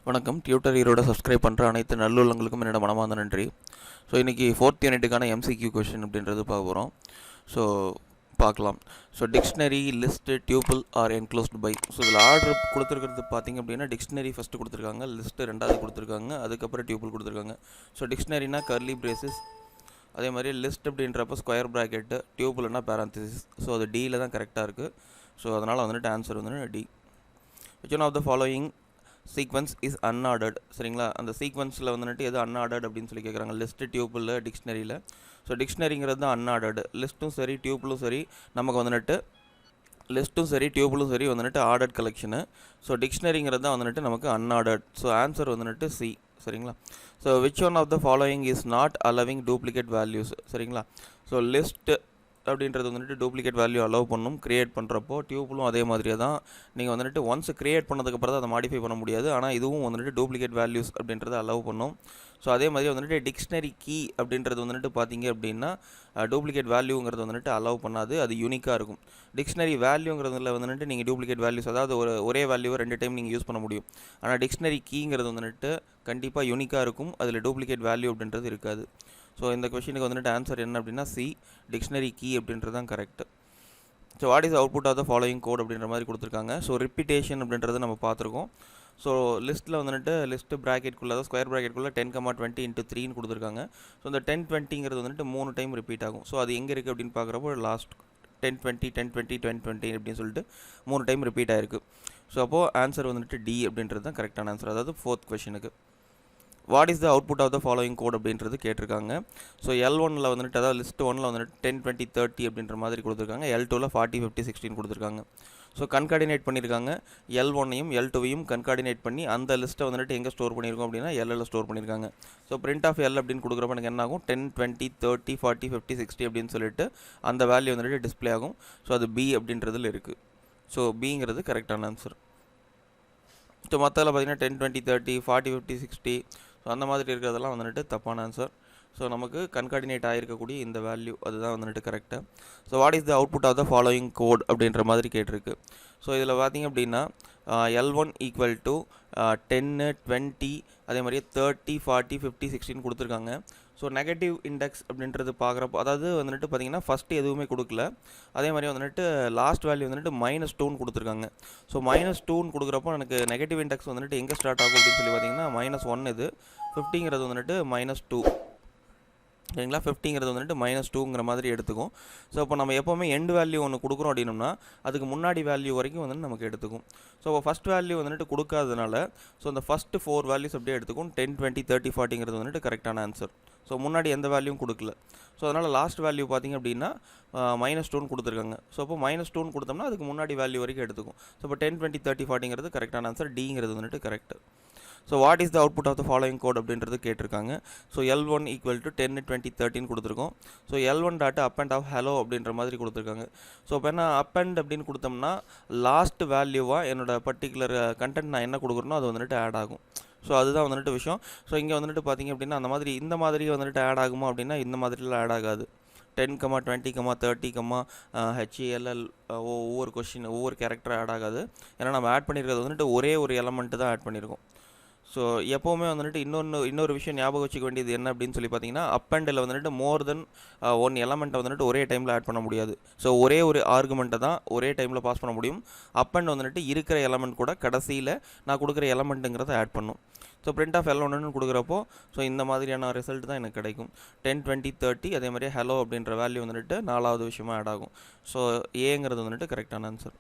வணக்கம். Tutor ஈரோட subscribe பண்ணுற அனைத்து நல்லுள்ளங்களுக்கும் என்னோட மனமார்ந்த நன்றி. ஸோ இன்றைக்கி 4th யூனிட்டுக்கான எம்சிக்யூ கொஷின் அப்படின்றது பார்க்க போகிறோம். ஸோ பார்க்கலாம். So dictionary, list, tuple are enclosed by. So இதில் ஆர்டர் கொடுத்துருக்கிறது பார்த்திங்க அப்படின்னா டிக்ஷனரி ஃபஸ்ட்டு கொடுத்துருக்காங்க, லிஸ்ட்டு ரெண்டாவது கொடுத்துருக்காங்க, அதுக்கப்புறம் டியூபிள் கொடுத்துருக்காங்க. ஸோ டிக்ஷனரினா கர்லி பிரேசஸ், அதே மாதிரி லிஸ்ட் அப்படின்றப்ப ஸ்கொயர் ப்ராக்கெட்டு, டியூபிள்னா பேராந்திசிஸ். ஸோ அது டியில் தான் கரெக்டாக இருக்குது. ஸோ அதனால் வந்துட்டு ஆன்சர் வந்துட்டு D. Which one of the following sequence is unordered. சரிங்களா, அந்த சீக்வன்ஸில் வந்துட்டு எது அன்ஆர்டர்ட் அப்படின்னு சொல்லி கேட்குறாங்க. லிஸ்ட்டு, டியூப்பிள், டிக்ஷனரியில். ஸோ டிக்ஷனரிங்கிறது தான் அன்ஆர்டர்டு. லிஸ்ட்டும் சரி டியூப்பிளும் சரி நமக்கு வந்துட்டு லிஸ்ட்டும் சரி டியூப்பிளும் சரி வந்துட்டு ஆர்டர்ட் கலெக்ஷனு. ஸோ டிக்ஷனரிங்கிறது தான் வந்துட்டு நமக்கு அன்ஆர்டர்ட். ஸோ ஆன்சர் வந்துட்டு சி. சரிங்களா. So which one of the following is not allowing duplicate values. சரிங்களா. ஸோ லிஸ்ட்டு அப்படின்றது வந்துட்டு டூப்ளிகேட் வேல்யூ அலோவ் பண்ணும் க்ரியேட் பண்ணுறப்போ. டியூப்பிளும் அதே மாதிரியே தான். நீங்கள் வந்துட்டு ஒன்ஸ் க்ரியேட் பண்ணதுக்கப்புறம் தான் அதை மாடிஃபை பண்ண முடியாது. ஆனால் இதுவும் வந்துட்டு டூப்ளிகேட் வேல்யூஸ் அப்படின்றத அலோவ் பண்ணும். ஸோ அதே மாதிரி வந்துட்டு டிக்ஷனரி கீ அப்படின்றது வந்துட்டு பார்த்தீங்க அப்படின்னா டூப்ளிகேட் வேல்யூங்கிறது வந்துட்டு அலோவ் பண்ணாது. அது யூனிக்காக இருக்கும். டிக்ஷனரி வேல்யூங்கிறதுல வந்துட்டு நீங்கள் டூப்ளிகேட் வேல்யூஸ், அதாவது ஒரே வேல்யூவை 2 டைம் நீங்கள் யூஸ் பண்ண முடியும். ஆனால் டிக்ஷனரி கீங்கிறது வந்துட்டு கண்டிப்பாக யூனிக்காக இருக்கும். அதில் டூப்ளிகேட் வேல்யூ அப்படின்றது இருக்காது. ஸோ இந்த கொஷினுக்கு வந்துட்டு ஆன்சர் என்ன அப்படின்னா சி, டிக்ஷனரி கீ அப்படின்றது தான் correct. So what is output of the following code அப்படின்ற மாதிரி கொடுத்துருக்காங்க. ஸோ ரிப்பீட்டேஷன் அப்படின்றது நம்ம பார்த்துருக்கோம். ஸோ லிஸ்ட்டில் வந்துட்டு லிஸ்ட்டு ப்ராக்கெட்குள்ளே, அதாவது ஸ்கொயர் ப்ராக்கெட்குள்ளே 10, 20 × 3 கொடுத்துருக்காங்க. ஸோ இந்த 10, 20ங்கிறது வந்துட்டு 3 டைம் ரிப்பீட் ஆகும். ஸோ அது எங்கே இருக்குது அப்படின்னு பார்க்குறப்போ லாஸ்ட் 10, 20, 10, 20, 10, 20 அப்படின்னு சொல்லிட்டு 3 டைம் ரிப்பீட் ஆகிருக்கு. ஸோ அப்போது ஆன்சர் வந்துட்டு டி அப்படின்றது தான் கரெக்டான ஆன்சர். அதாவது 4th கொஷனுக்கு. What is the output of the following code அப்படின்றது கேட்டிருக்காங்க. ஸோ L1ல் வந்துட்டு, அதாவது லிஸ்ட் 1ல் வந்துட்டு 10, 20, 30 அப்படின்ற மாதிரி கொடுத்துருக்காங்க. L2ல் 40, 50, 16 கொடுத்துருக்காங்க. ஸோ கன்கார்டினேட் பண்ணியிருக்காங்க. L1ஐயும் L2வையும் கன்கார்டினேட் பண்ணி அந்த லிஸ்ட்டை வந்துட்டு எங்கே ஸ்டோர் பண்ணியிருக்கோம் அப்படின்னா Lல் ஸ்டோர் பண்ணியிருக்காங்க. ஸோ பிரிண்ட் ஆஃப் L அப்படின்னு கொடுக்குறப்ப எனக்கு என்ன ஆகும், 10, 20, 30, 40, 50, 60 அப்படின்னு சொல்லிட்டு அந்த வேல்யூ வந்துட்டு டிஸ்பிளே ஆகும். ஸோ அது பி அப்படின்றதுல இருக்குது. ஸோ பிங்கிறது கரெக்டான ஆன்சர். ஸோ மற்றதில் பார்த்தீங்கன்னா 10, 20, 30, 40, 50, 60 ஸோ அந்த மாதிரி இருக்கிறதெல்லாம் வந்துட்டு தப்பான ஆன்சர். ஸோ நமக்கு கன்கார்டினேட் ஆகிருக்கக்கூடிய இந்த வேல்யூ அதுதான் வந்துட்டு கரெக்டாக. So what is the output of the following code அப்படின்ற மாதிரி கேட்டிருக்கு. ஸோ இதில் பார்த்திங்க அப்படின்னா L1 ஈக்குவல் டு 10, 20 அதே மாதிரியே 30, 40, 50, 16 கொடுத்துருக்காங்க. ஸோ நெகட்டிவ் இண்டெக்ஸ் அப்படின்றது பார்க்குறப்போ, அதாவது வந்துட்டு பார்த்திங்கன்னா ஃபஸ்ட்டு எதுவுமே கொடுக்கல. அதே மாதிரி வந்துட்டு லாஸ்ட் வேல்யூ வந்துட்டு -2 கொடுத்துருக்காங்க. ஸோ -2 கொடுக்குறப்போ எனக்கு நெகட்டிவ் இண்டெக்ஸ் வந்துட்டு எங்கே ஸ்டார்ட் ஆகும் அப்படின்னு சொல்லி பார்த்தீங்கன்னா -1 இது, 50ங்கிறது வந்துட்டு -2. சரிங்களா. 50ங்கிறது வந்துட்டு -2ங்கிற மாதிரி எடுத்துக்கும். ஸோ அப்போ நம்ம எப்போவுமே எண்ட் வேல்யூ ஒன்று கொடுக்குறோம் அப்படின்னோம்னா அதுக்கு முன்னாடி வேல்யூ வரைக்கும் வந்துட்டு நமக்கு எடுத்துக்கும். ஸோ அப்போ ஃபஸ்ட் வேல்யூ வந்துட்டு கொடுக்காததுனால ஸோ அந்த ஃபஸ்ட்டு 4 வேல்யூஸ் அப்படியே எடுத்துக்கும். 10, 20, 30, 40ங்கிறது வந்துட்டு கரெக்டான ஆன்சர். ஸோ முன்னாடி எந்த வேல்யூவும் கொடுக்கல. ஸோ அதனால் லாஸ்ட் வேல்யூ பார்த்திங்க அப்படின்னா -2 கொடுத்துருக்காங்க. ஸோ அப்போ -2 கொடுத்தோம்னா அதுக்கு முன்னாடி வேல்யூ வரைக்கும் எடுத்துக்கும். ஸோ இப்போ 10, 20, 30, 40ங்கிறது கரெக்டான ஆன்சர். டிங்கிறது வந்துட்டு correct. So what is the output of the following code அப்படின்றது கேட்டிருக்காங்க. ஸோ L1 ஈக்குவல் டு 10, 20, 30 கொடுத்துருக்கோம். So L1 dot append of hello அப்படின்ற மாதிரி கொடுத்துருக்காங்க. ஸோ இப்போ என்ன அப் அண்ட் அப்படின்னு கொடுத்தோம்னா லாஸ்ட் வேல்யூவாக என்னோட பர்டிகுலர் கண்டென்ட் நான் என்ன கொடுக்குறனோ அது வந்துட்டு ஆட் ஆகும். ஸோ அதுதான் வந்துட்டு விஷயம். ஸோ இங்கே வந்துட்டு பார்த்திங்க அப்படின்னா அந்த மாதிரி இந்த மாதிரி வந்துட்டு ஆட் ஆகுமா அப்படின்னா இந்த மாதிரிலாம் ஆட் ஆகாது. 10, 20, 30, HELL ஒவ்வொரு கொஷின் ஒவ்வொரு கேரக்டர் ஆட் ஆகாது. ஏன்னா நம்ம ஆட் பண்ணியிருக்கிறது வந்துட்டு ஒரே ஒரு எலமெண்ட்டு தான் ஆட் பண்ணியிருக்கோம். ஸோ எப்போவுமே வந்துட்டு இன்னொரு விஷயம் ஞாபகம் வச்சுக்க வேண்டியது என்ன அப்படின்னு சொல்லி பார்த்தீங்கன்னா, அப் அண்டில் வந்துட்டு மோர் தென் 1 எலமெண்ட்டை வந்துட்டு ஒரே டைமில் ஆட் பண்ண முடியாது. ஸோ ஒரே ஒரு ஆர்குமெண்ட்டை தான் ஒரே டைமில் பாஸ் பண்ண முடியும். அப் அண்ட் வந்துட்டு இருக்கிற எலமெண்ட் கூட கடைசியில் நான் கொடுக்குற எலமெண்ட்டுங்கிறத ஆட் பண்ணும். ஸோ பிரிண்ட் ஆஃப் L1 கொடுக்குறப்போ ஸோ இந்த மாதிரியான ரிசல்ட் தான் எனக்கு கிடைக்கும். 10, 20, 30 அதே மாதிரியே ஹலோ அப்படின்ற வேல்யூ வந்துட்டு 4வது விஷயமாக ஆட் ஆகும். ஸோ ஏங்கிறது வந்துட்டு கரெக்டான answer.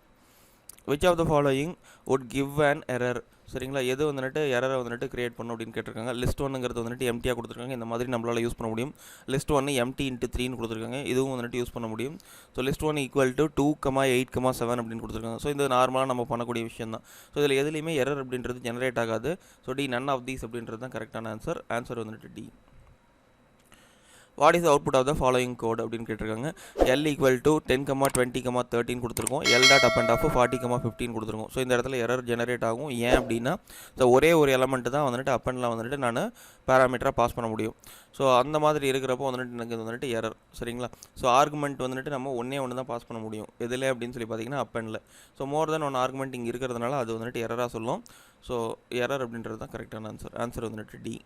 Which of the following would give an error. சரிங்களா, எது வந்துட்டு எரரை வந்துட்டு கிரியேட் பண்ணும் அப்படின்னு கேட்டிருக்காங்க. லிஸ்ட் 1ங்கிறது வந்துட்டு எம்டியாக கொடுத்துருக்காங்க. இந்த மாதிரி நம்மளால் யூஸ் பண்ண முடியும். லிஸ்ட் 1 empty × 3 கொடுத்துருக்காங்க. இதுவும் வந்துட்டு யூஸ் பண்ண முடியும். ஸோ லிஸ்ட் 1 ஈக்குவல் டு 2, 8, 7 அப்படின்னு கொடுத்துருக்காங்க. ஸோ இது நார்மலாக நம்ம பண்ணக்கூடிய விஷயம் தான். ஸோ இதில் எதுலேயுமே எரர் அப்படின்றது ஜென்ரேட் ஆகாது. So D none of these அப்படின்றது தான் கரெக்டான ஆன்சர். ஆன்சர் வந்துட்டு D. What is output of the following code அப்படின்னு கேட்டிருக்காங்க. எல் ஈக்குவல் டு 10,20,13 கொடுத்துருக்கோம். L dot append of 40,15 கொடுத்துருக்கோம். ஸோ இந்த இடத்துல எரர் ஜெனரேட் ஆகும். ஏன் அப்படின்னா ஸோ ஒரே ஒரு எலமெண்ட்டு தான் வந்துட்டு அப் அண்டில் வந்துட்டு நான் பேராமீட்டராக பாஸ் பண்ண முடியும். ஸோ அந்த மாதிரி இருக்கிறப்போ வந்துட்டு எனக்கு வந்துட்டு எரர். சரிங்களா? ஸோ ஆர்குமெண்ட் வந்துட்டு நம்ம ஒன்று தான் பாஸ் பண்ண முடியும். எதில் அப்படின்னு சொல்லி பார்த்தீங்கன்னா அப் until. So more then one argument இங்கே இருக்கிறதுனால அது வந்துட்டு எரராக சொல்லும். ஸோ எரர் அப்படின்றது தான் கரெக்டான ஆன்சர் வந்துட்டு D.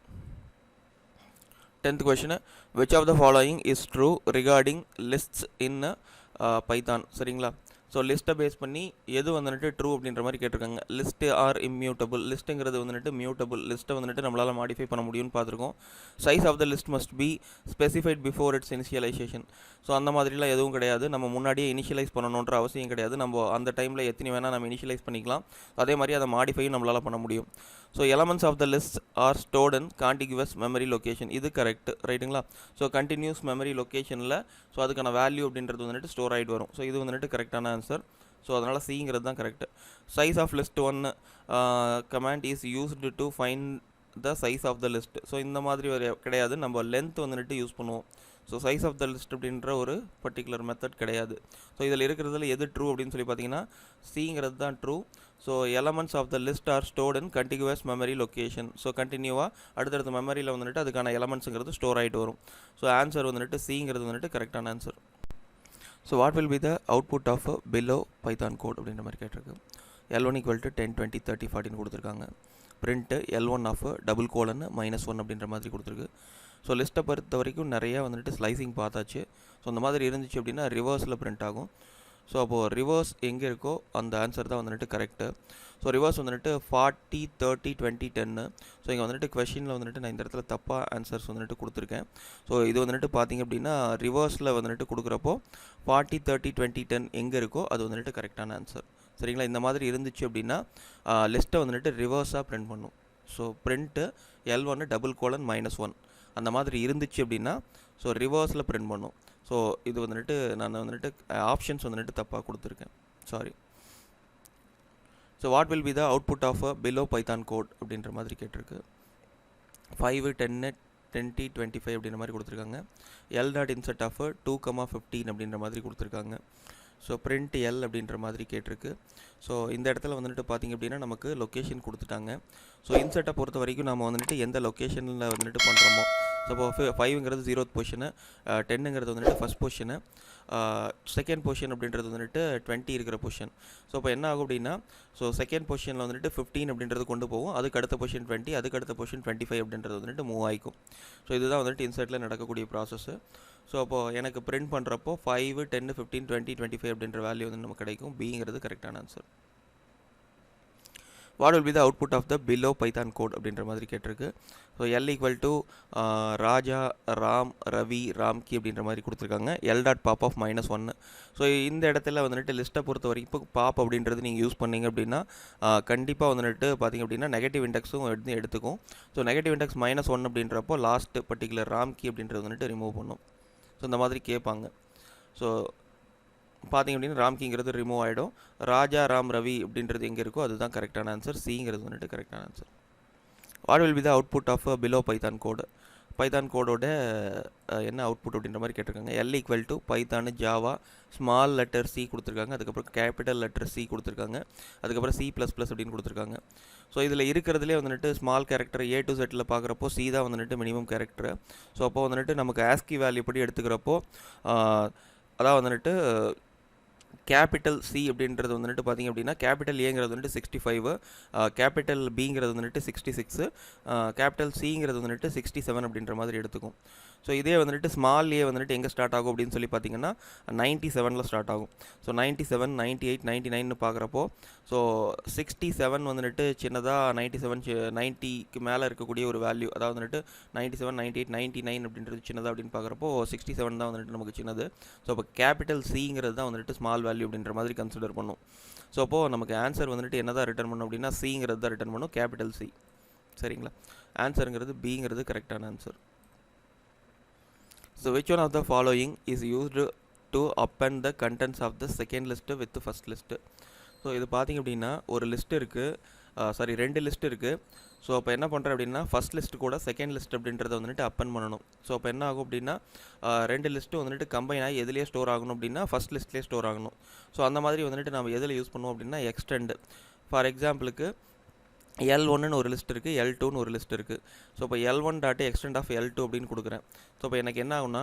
10th question, which of the following is true regarding lists in Python? சரிங்களா? ஸோ லிஸ்ட்டை பேஸ் பண்ணி எது வந்துட்டு ட்ரூ அப்படின்ற மாதிரி கேட்டிருக்காங்க. List R immutable. லிஸ்ட்டுங்கிறது வந்துட்டு மியூட்டபிள். லிஸ்ட்டை வந்துட்டு நம்மளால் மாடிஃபை பண்ண முடியும்னு பார்த்துருக்கோம். Size of the list must be specified before its initialisation. So அந்த மாதிரிலாம் எதுவும் கிடையாது. நம்ம முன்னாடியே இனிஷியலைஸ் பண்ணணுன்ற அவசியம் கிடையாது. நம்ம அந்த டைமில் எத்தனை வேணால் நம்ம இனிஷியலைஸ் பண்ணிக்கலாம். அதே மாதிரி அதை மாடிஃபையும் நம்மளால் பண்ண முடியும். So elements of the list are stored in contiguous memory location. இது கரெக்ட், ரைட்டுங்களா? ஸோ கண்டினியூஸ் மெமரி லொக்கேஷனில் ஸோ அதுக்கான வேல்யூ அப்படின்றது வந்துட்டு ஸ்டோர் ஆகிட்டு வரும். ஸோ இது வந்துட்டு கரெக்டான ஆன்சர். ஸோ அதனால் சிங்கிறது தான் correct. Size of list one command is used to find the size of the list. So இந்த மாதிரி ஒரு கிடையாது. நம்ம லென்த் வந்துட்டு யூஸ் பண்ணுவோம். So size of the list அப்படின்ற ஒரு பர்டிகுலர் மெத்தட் கிடையாது. ஸோ இதில் இருக்கிறதுல எது ட்ரூ அப்படின்னு சொல்லி பார்த்தீங்கன்னா சிங்கிறது தான் true. So elements of the list are stored in contiguous memory location. So கண்டினியூவாக அடுத்தடுத்த மெமரியில் வந்துட்டு அதுக்கான எலமெண்ட்ஸுங்கிறது ஸ்டோர் ஆகிட்டு வரும். ஸோ ஆன்சர் வந்துட்டு சிங்கிறது வந்துட்டு கரெக்டான answer. So what will be the output of below Python code அப்படின்ற மாதிரி கேட்டிருக்கு. L1 ஈக்குவல் டு 10, 20, 30, 40 கொடுத்துருக்காங்க. பிரிண்ட்டு L1 ஆஃப் -1 அப்படின்ற மாதிரி கொடுத்துருக்கு. ஸோ லிஸ்ட்டை பொறுத்த வரைக்கும் நிறையா வந்துட்டு ஸ்லைசிங் பார்த்தாச்சு. ஸோ அந்த மாதிரி இருந்துச்சு அப்படின்னா ரிவர்ஸில் பிரிண்ட் ஆகும். ஸோ அப்போது ரிவர்ஸ் எங்கே இருக்கோ அந்த ஆன்சர் தான் வந்துட்டு கரெக்டு. ஸோ ரிவர்ஸ் வந்துட்டு 40, 30, 20, 10. ஸோ இங்கே வந்துட்டு கொஷினில் வந்துட்டு நான் இந்த இடத்துல தப்பாக ஆன்சர்ஸ் வந்துட்டு கொடுத்துருக்கேன். ஸோ இது வந்துட்டு பார்த்திங்க அப்படின்னா ரிவர்ஸில் வந்துட்டு கொடுக்குறப்போ 40, 30, 20, 10 எங்கே இருக்கோ அது வந்துட்டு கரெக்டான ஆன்சர். சரிங்களா? இந்த மாதிரி இருந்துச்சு அப்படின்னா லிஸ்ட்டை வந்துட்டு ரிவர்ஸாக பிரிண்ட் பண்ணும். ஸோ பிரிண்ட்டு L1 :-1 அந்த மாதிரி இருந்துச்சு அப்படின்னா ஸோ ரிவர்ஸில் பிரிண்ட் பண்ணும். ஸோ இது வந்துட்டு நான் வந்துட்டு ஆப்ஷன்ஸ் வந்துட்டு தப்பாக கொடுத்துருக்கேன், sorry. So what will be the output of below Python code அப்படின்ற மாதிரி கேட்டிருக்கு. 5, 10, 20, 25 அப்படின்ற மாதிரி கொடுத்துருக்காங்க. எல் டாட் இன்செட் ஆஃப் 2,15 அப்படின்ற மாதிரி கொடுத்துருக்காங்க. ஸோ பிரிண்ட் எல் அப்படின்ற மாதிரி கேட்டிருக்கு. ஸோ இந்த இடத்துல வந்துட்டு பார்த்திங்க அப்படின்னா நமக்கு லொக்கேஷன் கொடுத்துட்டாங்க. ஸோ இன்செட்டை பொறுத்த வரைக்கும் நம்ம வந்துட்டு எந்த லொக்கேஷனில் வந்துட்டு பண்ணுறோமோ, ஸோ இப்போ 5ங்கிறது 0th பொசிஷனு, 10ங்கிறது வந்துட்டு ஃபஸ்ட் பொசிஷனு, செகண்ட் பொசிஷன் அப்படின்றது வந்துட்டு 20 இருக்கிற பொசிஷன். ஸோ இப்போ என்ன ஆகும் அப்படின்னா ஸோ செகண்ட் பொசிஷனில் வந்துட்டு 15 அப்படின்றது கொண்டு போகும். அதுக்கு அடுத்த பொசிஷன் 20, அதுக்கு அடுத்த பொசிஷன் 25 அப்படின்றது வந்துட்டு மூவ் ஆகிக்கும். ஸோ இதுதான் வந்துட்டு இன்செட்டில் நடக்கக்கூடிய ப்ராசஸ்ஸு. ஸோ அப்போது எனக்கு பிரிண்ட் பண்ணுறப்போ 5, 10, 15, 20, 25 அப்படின்ற வேல்யூ வந்து நமக்கு கிடைக்கும். பிங்கிறது கரெக்டான answer. What will be the output of the below Python code அப்படின்ற மாதிரி கேட்டிருக்கு. So L equal to Raja, Ram, Ravi, Ramki அப்படின்ற மாதிரி கொடுத்துருக்காங்க. L dot pop of -1. So இந்த இடத்துல வந்துட்டு லிஸ்ட்டை பொறுத்த வரைக்கும் பாப் அப்படின்றது நீங்கள் யூஸ் பண்ணிங்க அப்படின்னா கண்டிப்பாக வந்துட்டு பார்த்திங்க அப்படின்னா நெகட்டிவ் இண்டெக்ஸும் எடுத்துக்கும். ஸோ நெகட்டிவ் இண்டெக்ஸ் -1 அப்படின்றப்போ லாஸ்ட் பர்டிகுலர் ராம்கி அப்படின்றது வந்துட்டு ரிமூவ் பண்ணும். ஸோ இந்த மாதிரி கேட்பாங்க. ஸோ பார்த்திங்க அப்படின்னா ராம்கிங்கிறது ரிமூவ் ஆகிடும். ராஜா, ராம், ரவி அப்படின்றது எங்கே இருக்கோ அதுதான் கரெக்டான ஆன்சர். சிங்கிறது வந்துட்டு கரெக்டான answer. What will be the output of below python code. Python கோடோட என்ன அவுட்புட் அப்படின்ற மாதிரி கேட்டிருக்காங்க. L equal to python java small letter C கொடுத்துருக்காங்க. அதுக்கப்புறம் கேபிட்டல் லெட்டர் சி கொடுத்துருக்காங்க. அதுக்கப்புறம் C++ அப்படின்னு கொடுத்துருக்காங்க. ஸோ இதில் இருக்கிறதுலே வந்துட்டு small character A to Z பார்க்குறப்போ C தான் வந்துட்டு மினிமம் கேரக்டர். ஸோ அப்போ வந்துட்டு நமக்கு ஆஸ்கி வேல்யூ படி எடுத்துக்கிறப்போ அதான் வந்துட்டு கேபிட்டல் சி அப்படின்றது வந்துட்டு பார்த்திங்க அப்படின்னா கேபிட்டல் ஏங்கிறது வந்துட்டு 65, கேபிட்டல் பிங்கிறது வந்துட்டு 66, கேபிட்டல் சிங்கிறது வந்துட்டு 67 அப்படின்ற மாதிரி எடுத்துக்கும். ஸோ இதே வந்துட்டு ஸ்மால் ஏ வந்துட்டு எங்கே ஸ்டார்ட் ஆகும் அப்படின்னு சொல்லி பார்த்தீங்கன்னா 97 ஸ்டார்ட் ஆகும். ஸோ 97, 98, 99 பார்க்குறப்போ ஸோ 67 வந்துட்டு சின்னதாக 97 90க்கு மேலே இருக்கக்கூடிய ஒரு வேல்யூ, அதாவது வந்துட்டு 97, 98, 99 அப்படின்றது சின்னதாக அப்படின்னு பார்க்குறப்போ 67 தான் வந்துட்டு நமக்கு சின்னது. ஸோ அப்போ கேபிட்டல் சிங்கிறது தான் வந்துட்டு ஸ்மால் வேல்யூ அப்படின்ற மாதிரி கன்சிடர் பண்ணும். ஸோ அப்போது நமக்கு ஆன்சர் வந்துட்டு என்ன தான் ரிட்டர்ன் பண்ணும் அப்படின்னா சிங்கிறது தான் ரிட்டர்ன் பண்ணும், கேபிட்டல் சி. சரிங்களா? ஆன்சருங்கிறது பிங்கிறது கரெக்டான answer. So which one of the following is used to append the contents of the second list with the first list? So இது பார்த்திங்க அப்படின்னா ஒரு லிஸ்ட் இருக்குது. ரெண்டு லிஸ்ட் இருக்குது. ஸோ அப்போ என்ன பண்ணுறேன் அப்படின்னா ஃபஸ்ட் லிஸ்ட்டு கூட செகண்ட் லிஸ்ட் அப்படின்றத வந்துட்டு அப்பன் பண்ணணும். ஸோ அப்போ என்ன ஆகும் அப்படின்னா ரெண்டு லிஸ்ட்டும் வந்துட்டு கம்பைன் ஆகி எதுலேயே ஸ்டோர் ஆகணும் அப்படின்னா ஃபஸ்ட் லிஸ்ட்லேயே ஸ்டோர் ஆகணும். ஸோ அந்த மாதிரி வந்துட்டு நம்ம எதில் யூஸ் பண்ணுவோம் அப்படின்னா எக்ஸ்டெண்ட். ஃபார் எக்ஸாம்பிளுக்கு L1ன்னு ஒரு லிஸ்ட் இருக்குது, L2ன்னு ஒரு லிஸ்ட் இருக்குது. ஸோ இப்போ L1 dot extend of L2 அப்படின்னு கொடுக்குறேன். ஸோ இப்போ எனக்கு என்ன ஆகுனா